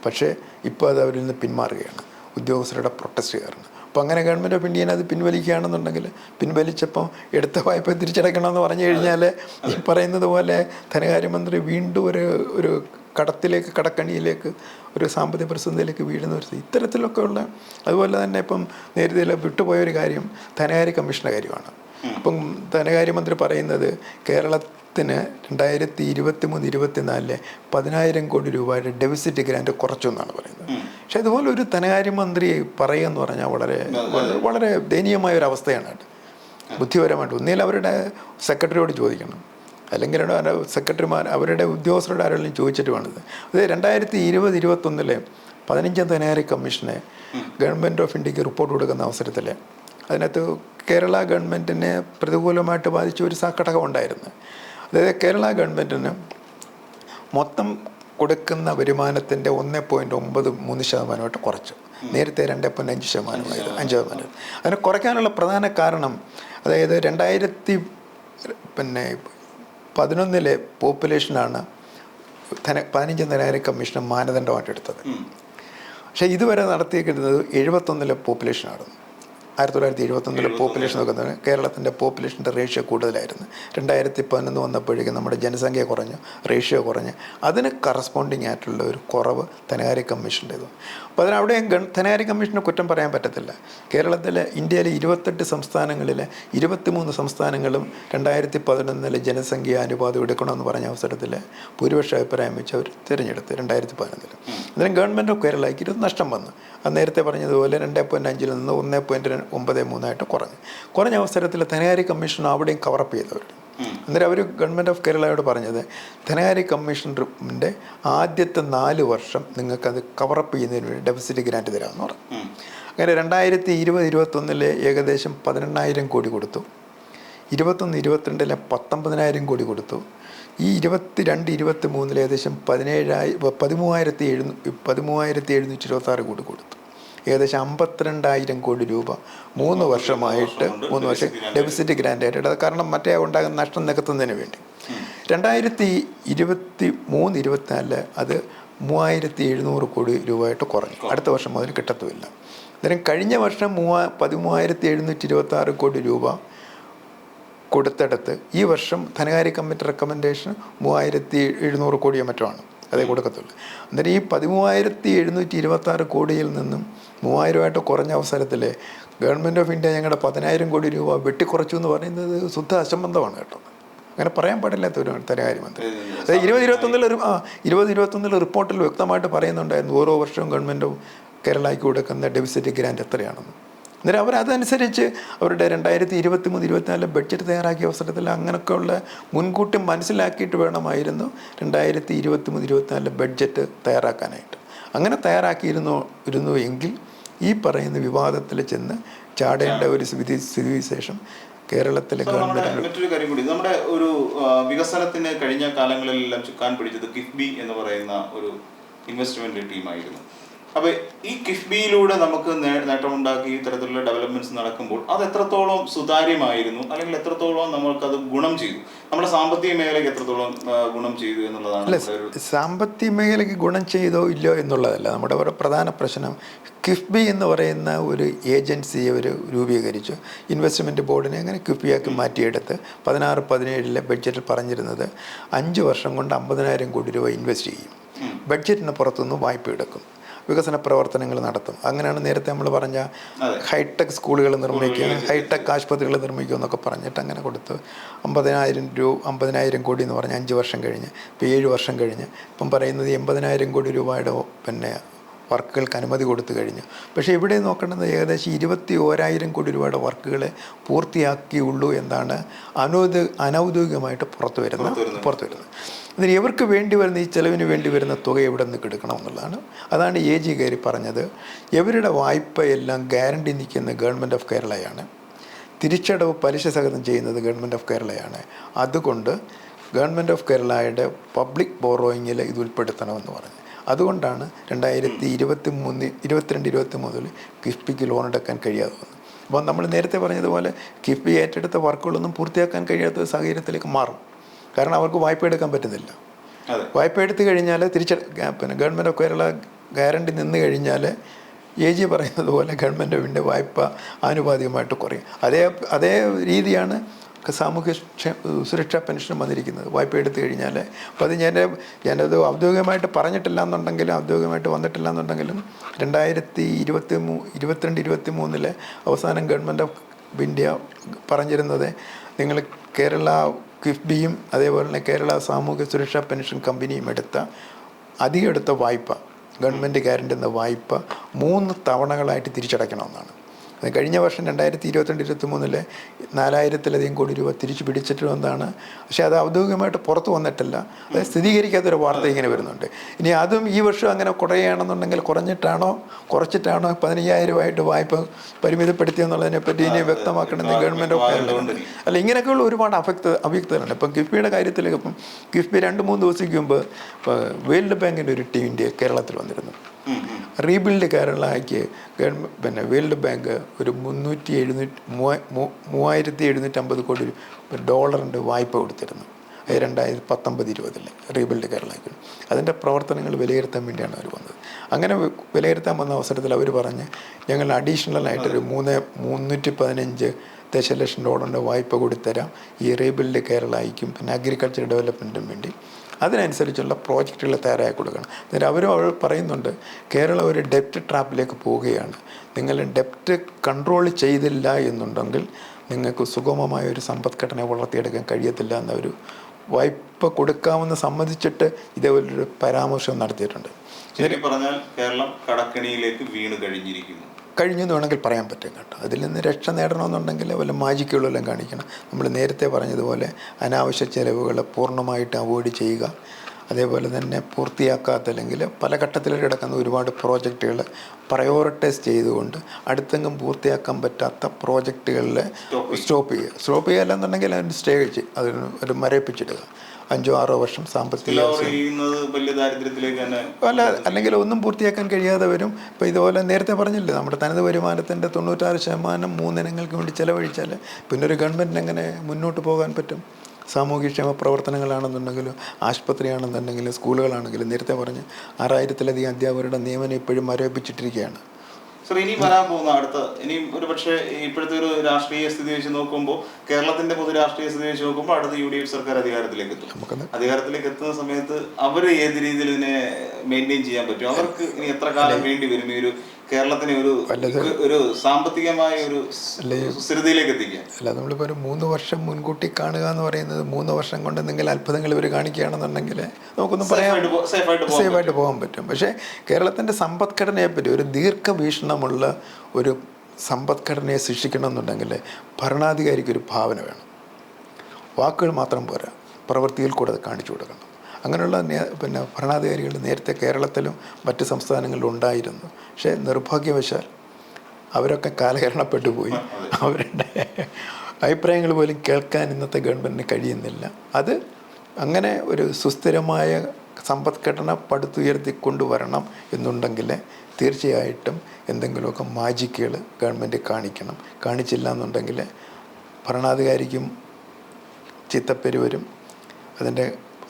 പക്ഷേ ഇപ്പോൾ അത് അവരിൽ നിന്ന് പിന്മാറുകയാണ്, ഉദ്യോഗസ്ഥരുടെ പ്രൊട്ടസ്റ്റ് കാരണം. അപ്പോൾ അങ്ങനെ ഗവൺമെൻറ് ഓഫ് ഇന്ത്യനെ അത് പിൻവലിക്കുകയാണെന്നുണ്ടെങ്കിൽ, പിൻവലിച്ചപ്പോൾ എടുത്ത വായ്പ തിരിച്ചടയ്ക്കണമെന്ന് പറഞ്ഞു കഴിഞ്ഞാൽ ഈ പറയുന്നത് പോലെ ധനകാര്യമന്ത്രി വീണ്ടും ഒരു കടക്കണിയിലേക്ക്, ഒരു സാമ്പത്തിക പ്രതിസന്ധിയിലേക്ക് വീഴുന്ന ഒരു ഇത്തരത്തിലൊക്കെ ഉള്ള. അതുപോലെ തന്നെ ഇപ്പം നേരത്തെ വിട്ടുപോയൊരു കാര്യം ധനകാര്യ കമ്മീഷൻ്റെ കാര്യമാണ്. അപ്പം ധനകാര്യമന്ത്രി പറയുന്നത് കേരളത്തിന് 2023-24 10,000 കോടി രൂപയുടെ ഡെഫിസിറ്റ് ഗ്രാൻറ്റ് കുറച്ചു എന്നാണ് പറയുന്നത്. പക്ഷെ അതുപോലെ ഒരു ധനകാര്യമന്ത്രി പറയുക എന്ന് പറഞ്ഞാൽ വളരെ ദയനീയമായ ഒരു അവസ്ഥയാണ്. ബുദ്ധിപരമായിട്ട് ഒന്നിൽ അവരുടെ സെക്രട്ടറിയോട് ചോദിക്കണം, അല്ലെങ്കിൽ സെക്രട്ടറിമാർ അവരുടെ ഉദ്യോഗസ്ഥരുടെ ആരെങ്കിലും ചോദിച്ചിട്ട് വേണത്. അത് 2020-21 15 ധനകാര്യ കമ്മീഷനെ ഗവൺമെൻറ് ഓഫ് ഇന്ത്യക്ക് റിപ്പോർട്ട് കൊടുക്കുന്ന അവസരത്തിൽ അതിനകത്ത് കേരള ഗവൺമെൻറ്റിനെ പ്രതികൂലമായിട്ട് ബാധിച്ച ഒരു ഘടകം ഉണ്ടായിരുന്നു. അതായത് കേരള ഗവൺമെൻറ്റിന് മൊത്തം കൊടുക്കുന്ന വരുമാനത്തിൻ്റെ 1.93% കുറച്ചു. നേരത്തെ 2.5%, 5%. അതിനെ കുറയ്ക്കാനുള്ള പ്രധാന കാരണം, അതായത് 2011 പോപ്പുലേഷനാണ് 15 ധനകാര്യ കമ്മീഷൻ മാനദണ്ഡമായിട്ട് എടുത്തത്. പക്ഷേ ഇതുവരെ നടത്തിയിരിക്കുന്നത് 71 പോപ്പുലേഷനായിരുന്നു. 1971 പോപ്പുലേഷൻ നോക്കുന്നത് കേരളത്തിൻ്റെ പോപ്പുലേഷൻ്റെ റേഷ്യോ കൂടുതലായിരുന്നു. 2011 വന്നപ്പോഴേക്കും നമ്മുടെ ജനസംഖ്യ കുറഞ്ഞു, റേഷ്യോ കുറഞ്ഞ്. അതിന് കറസ്പോണ്ടിങ് ആയിട്ടുള്ള ഒരു കുറവ് ധനകാര്യ കമ്മീഷൻ്റേത്. അപ്പോൾ അതിനവിടെയും ധനകാര്യ കമ്മീഷനെ കുറ്റം പറയാൻ പറ്റത്തില്ല. ഇന്ത്യയിലെ 28 സംസ്ഥാനങ്ങളിലെ 23 സംസ്ഥാനങ്ങളും 2011 ജനസംഖ്യ അനുപാതം എടുക്കണമെന്ന് പറഞ്ഞ അവസരത്തിൽ ഭൂരിപക്ഷ അഭിപ്രായം വെച്ച് അവർ തിരഞ്ഞെടുത്ത് 2011. അതിന് ഗവൺമെൻറ് ഓഫ് കേരളയ്ക്ക് ഇത് നഷ്ടം വന്നു. അത് നേരത്തെ പറഞ്ഞതുപോലെ 2.5 നിന്ന് 1.93 കുറഞ്ഞ അവസരത്തിൽ ധനകാര്യ കമ്മീഷൻ അവിടെയും കവറപ്പ് ചെയ്തവർ. അന്നേരം അവർ ഗവൺമെൻറ് ഓഫ് കേരളയോട് പറഞ്ഞത് ധനകാര്യ കമ്മീഷൻ്റെ ആദ്യത്തെ 4 വർഷം നിങ്ങൾക്കത് കവറപ്പ് ചെയ്യുന്നതിന് വേണ്ടി ഡെഫിസിറ്റ് ഗ്രാൻറ്റ് തരാമെന്ന് പറഞ്ഞു. അങ്ങനെ 2020-21 ഏകദേശം 18,000 കോടി കൊടുത്തു. 21-22 19,000 കോടി കൊടുത്തു. ഈ 22-23 ഏകദേശം 13,726 കോടി കൊടുത്തു. ഏകദേശം 52,000 കോടി രൂപ 3 വർഷമായിട്ട് 3 വർഷം ഡെഫിസിറ്റ് ഗ്രാൻഡായിട്ട്. അത് കാരണം മറ്റേ ഉണ്ടാകുന്ന നഷ്ടം നികത്തുന്നതിന് വേണ്ടി. 2023-24 അത് 3,700 കോടി രൂപയായിട്ട് കുറഞ്ഞു. അടുത്ത വർഷം മുതൽ കിട്ടത്തുമില്ല. അന്നേരം കഴിഞ്ഞ വർഷം 13,726 കോടി രൂപ കൊടുത്തെടുത്ത് ഈ വർഷം ധനകാര്യ കമ്മിറ്റി റെക്കമെൻഡേഷൻ 3,700 കോടിയോ മറ്റുമാണ് അതേ കൊടുക്കത്തുള്ളൂ. അന്നേരം ഈ 13,726 കോടിയിൽ നിന്നും 3,000 കുറഞ്ഞ അവസരത്തിൽ ഗവൺമെൻറ് ഓഫ് ഇന്ത്യ ഞങ്ങളുടെ 10,000 കോടി രൂപ വെട്ടിക്കുറച്ചു എന്ന് പറയുന്നത് ശുദ്ധ അസംബന്ധമാണ് കേട്ടോ. അങ്ങനെ പറയാൻ പാടില്ലാത്ത ഒരു ധനകാര്യമന്ത്രി. അതായത് 2021 റിപ്പോർട്ടിൽ വ്യക്തമായിട്ട് പറയുന്നുണ്ടായിരുന്നു ഓരോ വർഷവും ഗവൺമെൻറ് കേരളയ്ക്ക് കൊടുക്കുന്ന ഡെഫിസിറ്റ് ഗ്രാൻറ്റ് എത്രയാണെന്ന്. അന്നേരം അവരതനുസരിച്ച് അവരുടെ 2023-24 ബഡ്ജറ്റ് തയ്യാറാക്കിയ അവസരത്തിൽ അങ്ങനെയൊക്കെയുള്ള മുൻകൂട്ടി മനസ്സിലാക്കിയിട്ട് വേണമായിരുന്നു 2023-24 ബഡ്ജറ്റ് തയ്യാറാക്കാനായിട്ട്. അങ്ങനെ തയ്യാറാക്കിയിരുന്നു എങ്കിൽ ഈ പറയുന്ന വിവാദത്തിൽ ചെന്ന് ചാടേണ്ട ഒരു സ്ഥിതിവിശേഷം കേരളത്തിലെ ഗവൺമെൻറ്. മറ്റൊരു കാര്യം കൂടി, നമ്മുടെ ഒരു വികസനത്തിന് കഴിഞ്ഞ കാലങ്ങളിലെല്ലാം ചുക്കാൻ പിടിച്ചത് കിഫ്ബി എന്ന് പറയുന്ന ഒരു ഇൻവെസ്റ്റ്മെന്റ് ടീമായിരുന്നു. അപ്പോൾ ഈ കിഫ്ബിയിലൂടെ നമുക്ക് നേട്ടമുണ്ടാക്കി ഇത്തരത്തിലുള്ള ഡെവലപ്മെന്റ്സ് നടക്കുമ്പോൾ അത് എത്രത്തോളം സുതാര്യമായിരുന്നു, അല്ലെങ്കിൽ എത്രത്തോളം നമ്മൾക്കത് ഗുണം ചെയ്തു, നമ്മുടെ സാമ്പത്തിക മേഖലയ്ക്ക് എത്രത്തോളം ഗുണം ചെയ്തു എന്നുള്ളതാണ്. സാമ്പത്തിക മേഖലയ്ക്ക് ഗുണം ചെയ്തോ ഇല്ലയോ എന്നുള്ളതല്ല നമ്മുടെ ഒരു പ്രധാന പ്രശ്നം. കിഫ്ബി എന്ന് പറയുന്ന ഒരു ഏജൻസിയെ ഒരു രൂപീകരിച്ചു, ഇൻവെസ്റ്റ്മെൻറ്റ് ബോർഡിനെ അങ്ങനെ കിഫ്ബിയാക്കി മാറ്റിയെടുത്ത് 16-17 ബഡ്ജറ്റിൽ പറഞ്ഞിരുന്നത് 5 വർഷം കൊണ്ട് 50,000 കോടി രൂപ ഇൻവെസ്റ്റ് ചെയ്യും, ബഡ്ജറ്റിന് പുറത്തുനിന്ന് വായ്പ എടുക്കും. വികസന പ്രവർത്തനങ്ങൾ നടത്തും. അങ്ങനെയാണ് നേരത്തെ നമ്മൾ പറഞ്ഞ ഹൈടെക് സ്കൂളുകൾ നിർമ്മിക്കുക, ഹൈടെക് ആശുപത്രികൾ നിർമ്മിക്കുക എന്നൊക്കെ പറഞ്ഞിട്ട് അങ്ങനെ കൊടുത്ത് 50,000 കോടി എന്ന് പറഞ്ഞ് 5 വർഷം കഴിഞ്ഞ്, ഇപ്പോൾ 7 വർഷം കഴിഞ്ഞ് ഇപ്പം പറയുന്നത് 80,000 കോടി രൂപയുടെ വർക്കുകൾക്ക് അനുമതി കൊടുത്തു കഴിഞ്ഞു. പക്ഷേ ഇവിടെ നോക്കേണ്ടത് ഏകദേശം 21,000 കോടി രൂപയുടെ വർക്കുകളെ പൂർത്തിയാക്കിയുള്ളൂ എന്നാണ് അനൗദ്യോഗികമായിട്ട് പുറത്തു വരുന്നത്. അതിന് ഇവർക്ക് വേണ്ടി വരുന്ന ഈ ചെലവിന് വേണ്ടി വരുന്ന തുക എവിടെ നിന്ന് എടുക്കണം എന്നുള്ളതാണ്. അതാണ് AG കയറി പറഞ്ഞത്. ഇവരുടെ വായ്പയെല്ലാം ഗ്യാരണ്ടി നിൽക്കുന്ന ഗവൺമെൻറ് ഓഫ് കേരളയാണ്, തിരിച്ചടവ് പലിശ സഹിതം ചെയ്യുന്നത് ഗവൺമെൻറ് ഓഫ് കേരളയാണ്. അതുകൊണ്ട് ഗവൺമെൻറ് ഓഫ് കേരളയുടെ പബ്ലിക് ബോറോയിങ്ങിൽ ഇത് ഉൾപ്പെടുത്തണമെന്ന് പറഞ്ഞു. അതുകൊണ്ടാണ് 2022-23 കിഫ്ബിക്ക് ലോൺ എടുക്കാൻ കഴിയാതെ വന്നത്. അപ്പോൾ നമ്മൾ നേരത്തെ പറഞ്ഞതുപോലെ കിഫ്ബി ഏറ്റെടുത്ത വർക്കുകളൊന്നും പൂർത്തിയാക്കാൻ കഴിയാത്ത സാഹചര്യത്തിലേക്ക് മാറും. കാരണം അവർക്ക് വായ്പ എടുക്കാൻ പറ്റുന്നില്ല. വായ്പ എടുത്തു കഴിഞ്ഞാൽ ഗവൺമെൻറ് ഓഫ് കേരള ഗ്യാരണ്ടി നിന്ന് കഴിഞ്ഞാൽ AG പറയുന്നത് പോലെ ഗവൺമെൻറ് വായ്പ ആനുപാതികമായിട്ട് കുറയും. അതേ രീതിയാണ് സാമൂഹ്യ സുരക്ഷാ പെൻഷൻ വന്നിരിക്കുന്നത്. വായ്പ എടുത്തു കഴിഞ്ഞാൽ അപ്പോൾ അത് ഞാനത് ഔദ്യോഗികമായിട്ട് പറഞ്ഞിട്ടില്ല എന്നുണ്ടെങ്കിലും ഔദ്യോഗികമായിട്ട് വന്നിട്ടില്ല എന്നുണ്ടെങ്കിലും 2022-23 അവസാനം ഗവൺമെൻറ് ഓഫ് ഇന്ത്യ പറഞ്ഞിരുന്നത് നിങ്ങൾ കേരള കിഫ്ബിയും അതേപോലെ തന്നെ കേരള സാമൂഹ്യ സുരക്ഷാ പെൻഷൻ കമ്പനിയും അധികം എടുത്ത വായ്പ, ഗവൺമെൻറ് ഗ്യാരണ്ടി എന്ന വായ്പ 3 തവണകളായിട്ട് തിരിച്ചടയ്ക്കണമെന്നാണ്. കഴിഞ്ഞ വർഷം 2022-23 4,000-ലധികം കോടി രൂപ തിരിച്ചു പിടിച്ചിട്ടുണ്ടെന്നാണ്. പക്ഷേ അത് ഔദ്യോഗികമായിട്ട് പുറത്തു വന്നിട്ടില്ല. അത് സ്ഥിരീകരിക്കാത്തൊരു വാർത്ത ഇങ്ങനെ വരുന്നുണ്ട്. ഇനി അതും ഈ വർഷം അങ്ങനെ കുറയുകയാണെന്നുണ്ടെങ്കിൽ കുറച്ചിട്ടാണോ 15,000 വായ്പ പരിമിതപ്പെടുത്തിയെന്നുള്ളതിനെപ്പറ്റി ഇനി വ്യക്തമാക്കണമെന്ന് ഗവൺമെൻറ് ഓഫ് കേരള അല്ല. ഇങ്ങനെയൊക്കെയുള്ള ഒരുപാട് അവ്യക്തതകളുണ്ട്. ഇപ്പം കിഫ്ബിയുടെ കാര്യത്തിൽ കിഫ്ബി 2-3 ദിവസത്തേക്ക് മുമ്പ് വേൾഡ് ബാങ്കിൻ്റെ ഒരു ടീം ഇന്ത്യ കേരളത്തിൽ വന്നിരുന്നു. റീബിൽഡ് കേരളയ്ക്ക് വേൾഡ് ബാങ്ക് ഒരു $3,750 കോടി ഡോളറിൻ്റെ വായ്പ കൊടുത്തിരുന്നു. അത് 2019-20 റീബിൽഡ് കേരളയ്ക്ക്. അതിൻ്റെ പ്രവർത്തനങ്ങൾ വിലയിരുത്താൻ വേണ്ടിയാണ് അവർ വന്നത്. അങ്ങനെ വിലയിരുത്താൻ വന്ന അവസരത്തിൽ അവർ പറഞ്ഞ് ഞങ്ങൾ അഡീഷണലായിട്ടൊരു $315 ദശലക്ഷം വായ്പ കൊടുത്തരാം ഈ റീബിൽഡ് കേരളയ്ക്കും അഗ്രികൾച്ചർ ഡെവലപ്മെൻറ്റിനും വേണ്ടി. അതിനനുസരിച്ചുള്ള പ്രോജക്റ്റുകൾ തയ്യാറാക്കി കൊടുക്കണം. എന്നിട്ട് അവർ പറയുന്നുണ്ട് കേരളം ഒരു ഡെപ്റ്റ് ട്രാപ്പിലേക്ക് പോവുകയാണ്, നിങ്ങൾ ഡെപ്റ്റ് കൺട്രോൾ ചെയ്തില്ല എന്നുണ്ടെങ്കിൽ നിങ്ങൾക്ക് സുഗമമായ ഒരു സമ്പദ്ഘടന വളർത്തിയെടുക്കാൻ കഴിയത്തില്ല എന്നൊരു വായ്പ കൊടുക്കാമെന്ന് സമ്മതിച്ചിട്ട് ഇതേപോലൊരു പരാമർശം നടത്തിയിട്ടുണ്ട്. പറഞ്ഞാൽ കേരളം കടക്കെണിയിലേക്ക് വീണ് കഴിഞ്ഞു എന്ന് വേണമെങ്കിൽ പറയാൻ പറ്റും കേട്ടോ. അതിൽ നിന്ന് രക്ഷ നേടണമെന്നുണ്ടെങ്കിൽ വല്ല മാജിക്കുകളെല്ലാം കാണിക്കണം. നമ്മൾ നേരത്തെ പറഞ്ഞതുപോലെ അനാവശ്യ ചെലവുകളെ പൂർണ്ണമായിട്ട് അവോയ്ഡ് ചെയ്യുക. അതേപോലെ തന്നെ പൂർത്തിയാക്കാത്ത അല്ലെങ്കിൽ പല ഘട്ടത്തിൽ കിടക്കുന്ന ഒരുപാട് പ്രോജക്റ്റുകൾ പ്രയോറിറ്റൈസ് ചെയ്തുകൊണ്ട് അടുത്തെങ്കിലും പൂർത്തിയാക്കാൻ പറ്റാത്ത പ്രോജക്റ്റുകളിൽ സ്റ്റോപ്പ് ചെയ്യുക അല്ലെന്നുണ്ടെങ്കിൽ അതിന് സ്റ്റേ വെച്ച് അതിന് ഒരു മരയിപ്പിച്ചിടുക. 5-6 വർഷം സാമ്പത്തിക അല്ല അല്ലെങ്കിൽ ഒന്നും പൂർത്തിയാക്കാൻ കഴിയാതെ വരും. ഇപ്പോൾ ഇതുപോലെ നേരത്തെ പറഞ്ഞില്ലേ നമ്മുടെ തനത് വരുമാനത്തിൻ്റെ 96% 3 ഇനങ്ങൾക്ക് വേണ്ടി ചിലവഴിച്ചാൽ പിന്നെ ഒരു ഗവൺമെൻറ്റിന് എങ്ങനെ മുന്നോട്ട് പോകാൻ പറ്റും? സാമൂഹ്യക്ഷേമ പ്രവർത്തനങ്ങളാണെന്നുണ്ടെങ്കിലും ആശുപത്രിയാണെന്നുണ്ടെങ്കിലും സ്കൂളുകളാണെങ്കിലും നേരത്തെ പറഞ്ഞ് 6,000-ലധികം അധ്യാപകരുടെ നിയമനം ഇപ്പോഴും മരവിപ്പിച്ചിട്ടിരിക്കുകയാണ്. ഇനി വരാൻ പോകുന്ന ഇനി ഒരു പക്ഷേ ഇപ്പോഴത്തെ ഒരു രാഷ്ട്രീയ സ്ഥിതി വെച്ച് നോക്കുമ്പോൾ കേരളത്തിന്റെ പൊതു രാഷ്ട്രീയ സ്ഥിതി വെച്ച് നോക്കുമ്പോൾ അടുത്ത UDF സർക്കാർ അധികാരത്തിലേക്ക് എത്തും. അധികാരത്തിലേക്ക് എത്തുന്ന സമയത്ത് അവർ ഏത് രീതിയിൽ ഇതിനെ മെയിൻറ്റെയിൻ ചെയ്യാൻ പറ്റും? അവർക്ക് ഇനി എത്ര കാലം വേണ്ടി വരും ഈ ഒരു കേരളത്തിനെ ഒരു സാമ്പത്തികമായ ഒരു സ്ഥിരതയിലേക്ക് എത്തിക്കാൻ? അല്ല, നമ്മളിപ്പോൾ ഒരു 3 വർഷം മുൻകൂട്ടി കാണുക എന്ന് പറയുന്നത് 3 വർഷം കൊണ്ട് എന്തെങ്കിലും അത്ഭുതങ്ങൾ ഇവർ കാണിക്കുകയാണെന്നുണ്ടെങ്കിൽ നമുക്കൊന്നും പറയാൻ സേഫായിട്ട് പോകാൻ പറ്റും. പക്ഷേ കേരളത്തിൻ്റെ സമ്പദ്ഘടനയെപ്പറ്റി ഒരു ദീർഘവീക്ഷണമുള്ള ഒരു സമ്പദ്ഘടനയെ സൃഷ്ടിക്കണമെന്നുണ്ടെങ്കിൽ ഭരണാധികാരിക്കൊരു ഭാവന വേണം. വാക്കുകൾ മാത്രം പോരാ, പ്രവൃത്തിയിൽ കൂടെ അത് കാണിച്ചു കൊടുക്കണം. അങ്ങനെയുള്ള ഭരണാധികാരികൾ നേരത്തെ കേരളത്തിലും മറ്റ് സംസ്ഥാനങ്ങളിലും ഉണ്ടായിരുന്നു. പക്ഷേ നിർഭാഗ്യവശാൽ അവരൊക്കെ കാലഹരണപ്പെട്ടു പോയി. അവരുടെ അഭിപ്രായങ്ങൾ പോലും കേൾക്കാൻ ഇന്നത്തെ ഗവൺമെൻറ്റിന് കഴിയുന്നില്ല. അത് അങ്ങനെ ഒരു സുസ്ഥിരമായ സമ്പദ്ഘടന പടുത്തുയർത്തി കൊണ്ടുവരണം എന്നുണ്ടെങ്കിൽ തീർച്ചയായിട്ടും എന്തെങ്കിലുമൊക്കെ മാജിക്കുകൾ ഗവൺമെൻറ് കാണിക്കണം. കാണിച്ചില്ല എന്നുണ്ടെങ്കിൽ ഭരണാധികാരിക്കും ചീത്തപ്പേര് വരും. അതിൻ്റെ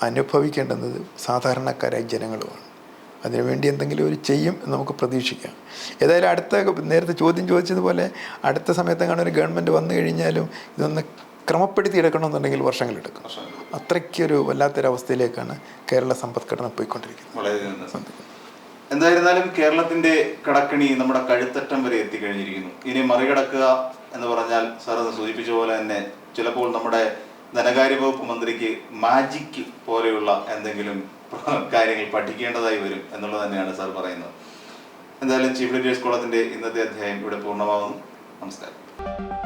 അനുഭവിക്കേണ്ടുന്നത് സാധാരണക്കാരായ ജനങ്ങളുമാണ്. അതിനുവേണ്ടി എന്തെങ്കിലും ഒരു ചെയ്യും എന്ന് നമുക്ക് പ്രതീക്ഷിക്കാം. ഏതായാലും നേരത്തെ ചോദ്യം ചോദിച്ചതുപോലെ അടുത്ത സമയത്തെങ്ങാനും ഒരു ഗവൺമെൻറ് വന്നു കഴിഞ്ഞാലും ഇതൊന്ന് ക്രമപ്പെടുത്തി എടുക്കണമെന്നുണ്ടെങ്കിൽ വർഷങ്ങളെടുക്കും. അത്രയ്ക്കൊരു വല്ലാത്തൊരവസ്ഥയിലേക്കാണ് കേരള സമ്പദ്ഘടന പോയിക്കൊണ്ടിരിക്കുന്നത്. എന്തായിരുന്നാലും കേരളത്തിന്റെ കടക്കണി നമ്മുടെ കഴുത്തറ്റം വരെ എത്തിക്കഴിഞ്ഞിരിക്കുന്നു. ഇനി മറികടക്കുക എന്ന് പറഞ്ഞാൽ സാർ അത് സൂചിപ്പിച്ച പോലെ തന്നെ ചിലപ്പോൾ നമ്മുടെ ധനകാര്യ വകുപ്പ് മന്ത്രിക്ക് മാജിക് പോലെയുള്ള എന്തെങ്കിലും കാര്യങ്ങൾ പഠിക്കേണ്ടതായി വരും എന്നുള്ളത് തന്നെയാണ് സാർ പറയുന്നത്. എന്തായാലും ചീഫ് എഡിറ്റേഴ്സ് കോളത്തിന്റെ ഇന്നത്തെ അധ്യായം ഇവിടെ പൂർണ്ണമാകുന്നു. നമസ്കാരം.